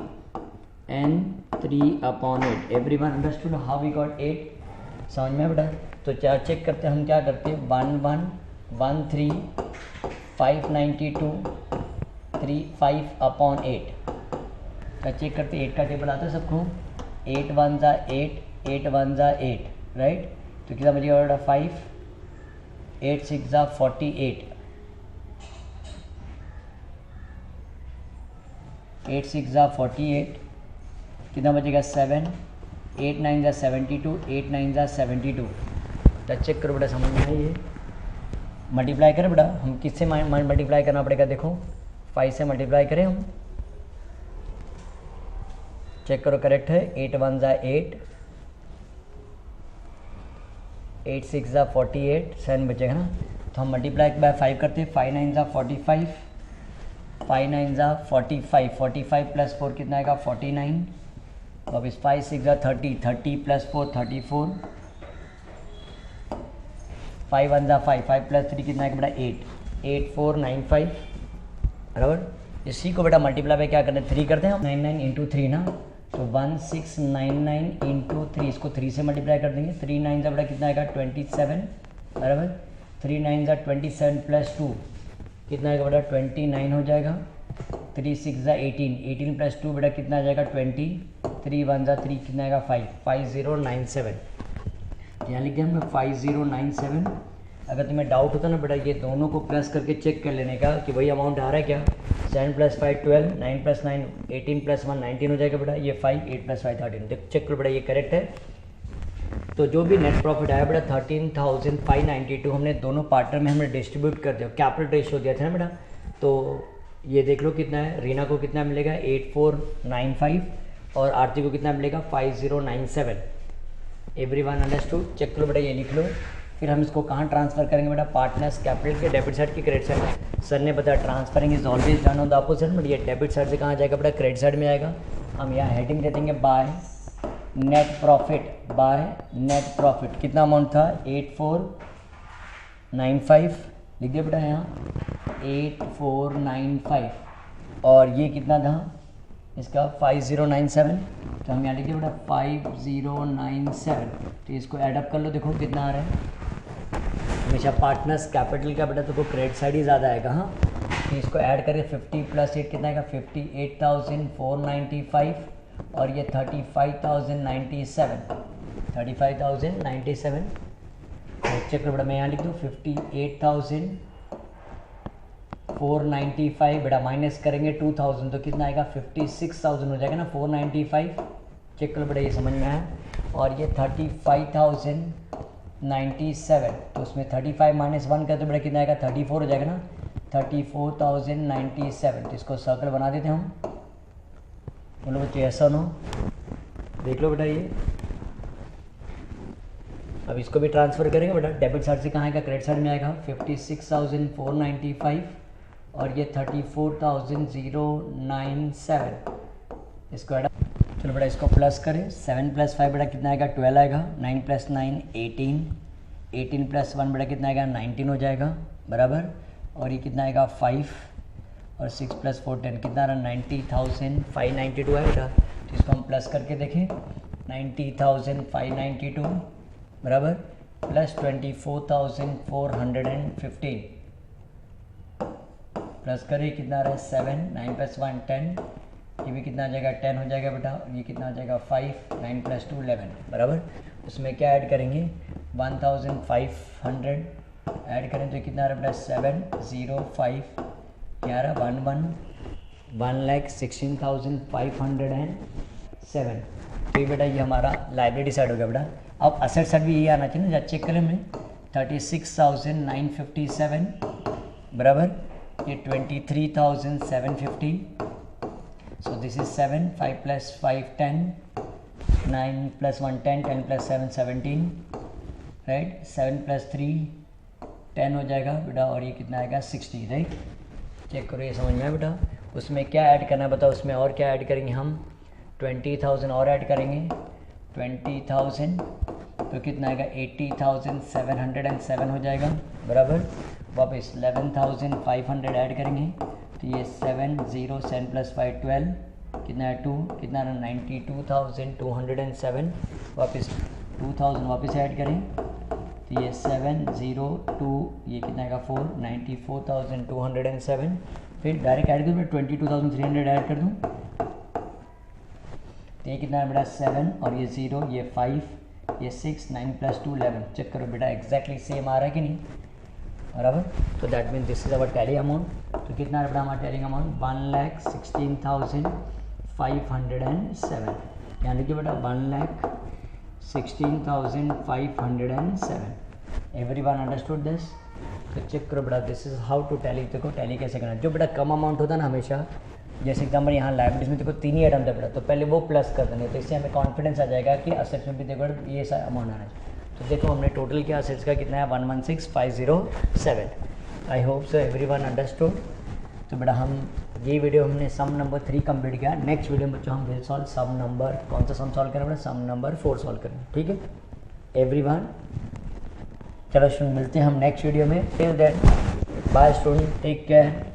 and 3/8। Everyone understood how we got 8, समझ में बेटा। तो क्या चेक करते हैं हम, क्या करते हैं 1113 592 5/8 का चेक करते हैं। 8 का टेबल आता है सबको, 8 1 जा 8, 8 1 जा 8, राइट। तो कितना बचेगा बेटा 5, 8 6 जा 48, 8 6 जा 48, कितना बचेगा 7, 8 9 जा 72, 8 9 जा 72। तो चेक करो बेटा, समझ में ये मल्टीप्लाई करें बेटा, हम किससे मल्टीप्लाई करना पड़ेगा, देखो 5 से मल्टीप्लाई करें हम। चेक करो करेक्ट है, 8 1 जा 8, 8 6 जा 48, 7 बचेगा ना। तो हम मल्टीप्लाई बाय 5 करते हैं, 5 9 जा 45, 5 9 जा 45, 45 + 4 कितना आएगा 49। तो अब इस 5 6 जा 30, 30 + 4 34, 5 1 जा 5, 5 + 3 कितना आएगा बेटा 8, 8 4 9 5, बराबर। इसी को बेटा मल्टीप्लाई पे क्या करते हैं 3 करते हैं हम, 99 × 3 ना। तो 1699 × 3, इसको 3 से मल्टीप्लाई कर देंगे। 3 9 जा बेटा कितना आएगा 27, बराबर। 3 9 जा 27 + 2 कितना आएगा बेटा 29 हो जाएगा। 3 6 जा 18, 18 + 2 बेटा कितना आ जाएगा 20, 3 1 जा 3 कितना आएगा 5, 5097। यहाँ लिख दिया हमने 5097। अगर तुम्हें डाउट होता ना बेटा, ये दोनों को प्लस करके चेक कर लेने का कि वही अमाउंट आ रहा है क्या। 7 + 5 12, 9 + 9 18 + 1 19 हो जाएगा बेटा। ये 5, 8 + 5 13, देख चेक करो बेटा ये करेक्ट है। तो जो भी नेट प्रॉफिट आया बेटा 13,592 हमने दोनों पार्टनर में हमने डिस्ट्रीब्यूट कर दिया, कैपिटल रेशियो दिया था ना बेटा। तो ये देख लो कितना है, रीना को कितना मिलेगा 8495 और आरती को कितना मिलेगा 5097। एवरीवन अंडरस्टूड, चेक करो बेटा ये लिख लो। फिर हम इसको कहाँ ट्रांसफर करेंगे बेटा, पार्टनर्स कैपिटल के डेबिट साइड की क्रेडिट साइड। सर ने बताया transferring is always done on the opposite, but ये डेबिट साइड से कहाँ जाएगा बेटा क्रेडिट साइड में आएगा। हम यहाँ हेडिंग दे देंगे बाय नेट प्रॉफिट। कितना अमाउंट था 8495, लिख दिया बेटा यहाँ 8495, और ये कितना था इसका 5097। तो हम यहाँ लिख दिया बेटा 5097। तो इसको ऐडअप कर लो, देखो कितना आ रहा है। हमेशा पार्टनर्स कैपिटल का बेटा तो क्रेडिट साइड ही ज़्यादा आएगा। हाँ, तो इसको ऐड करें 50 + 8 कितना आएगा 58,495, और ये 35,097, 35,097। चेक करो बेटा, मैं यहाँ लिख दूँ 58,495 बेटा, माइनस करेंगे 2000 तो कितना आएगा 56,000 हो जाएगा ना 495। चेक करो बेटा ये समझ में आया। और ये 35,097 97, तो उसमें 35 माइनस 1 का तो बेटा कितना आएगा 34 हो जाएगा ना, 34,097। तो इसको सर्कल बना देते हैं हम, बोलो बच्चे ऐसा नो, देख लो बेटा ये। अब इसको भी ट्रांसफ़र करेंगे बेटा, डेबिट साइड से कहाँ आएगा, क्रेडिट साइड में आएगा 56,495 और ये 34,097 इसको ऐड। चलो बेटा इसको प्लस करें, 7 + 5 बेटा कितना आएगा 12 आएगा, 9 + 9 18, 18 + 1 बेटा कितना आएगा 19 हो जाएगा बराबर, और ये कितना आएगा 5 और 6 + 4 10 कितना आ रहा 90,592 है बेटा। तो इसको हम प्लस करके देखें, 90,592 बराबर प्लस 24,415 प्लस करें कितना आ रहा है 7, 9 + 1 10, ये भी कितना आ जाएगा 10 हो जाएगा बेटा, और ये कितना आ जाएगा 5, 9 + 2 11 बराबर। उसमें क्या ऐड करेंगे 1,500 ऐड करें तो कितना आ रहा है बेटा 705, क्या आ रहा 1,16,507। तो ये बेटा ये हमारा लाइब्रेरी साइड हो गया बेटा। अब असेट साइड भी यही आना चाहिए ना, चेक करें हमने 36,957 बराबर, ये 23,750। सो दिस इज 7, 5 + 5 10, 9 + 1 10, 10 + 7 17 राइट, 7 + 3 10 हो जाएगा बेटा, और ये कितना आएगा 60 राइट। चेक करो ये समझ में आया बेटा। उसमें क्या ऐड करना है बताओ, उसमें और क्या ऐड करेंगे हम 20,000 और ऐड करेंगे 20,000 तो कितना आएगा 80,707 हो जाएगा बराबर। वापस 11,500 ऐड करेंगे तो ये 7 0 7 + 5 12 कितना है 2, कितना है 92,207। वापस 2,000 वापस ऐड करें तो ये 7 0 2 ये कितना आएगा 4, 94,207। फिर डायरेक्ट ऐड करूँ 22,300 ऐड कर दूँ तो ये कितना है बेटा 7 और ये 0 ये 5 ये 6, 9 + 2 11। चेक करो बेटा एग्जैक्टली सेम आ रहा है कि नहीं बराबर। तो that mean this is our tally amount. तो कितना है बेटा हमारा टैली अमाउंट 1,16,507। यहाँ लिखिए बेटा 1,16,507। Everyone understood this. तो चेक करो बेटा this is how to tally. देखो टैली कैसे करना है। जो बेटा कम अमाउंट होता है ना हमेशा, जैसे एग्जाम्पल यहाँ लाइब्रेरीज में देखो 3 ही आइटम था बेटा, तो पहले वो प्लस कर देंगे तो इससे हमें कॉन्फिडेंस आ जाएगा कि असेट्स में भी देखो ये सारा अमाउंट आना चाहिए। तो देखो हमने टोटल क्या असेट्स का कितना है 116,507। आई होप सो एवरीवन अंडरस्टूड। तो बेटा हम ये वीडियो हमने सम नंबर 3 कंप्लीट किया। नेक्स्ट वीडियो में बच्चों हम विल सॉल्व सम नंबर, कौन सा सम सॉल्व करें बेटा, सम नंबर 4 सॉल्व करेंगे। ठीक है एवरीवन, चलो स्टूडेंट मिलते हैं हम नेक्स्ट वीडियो में। Till then bye student, take care.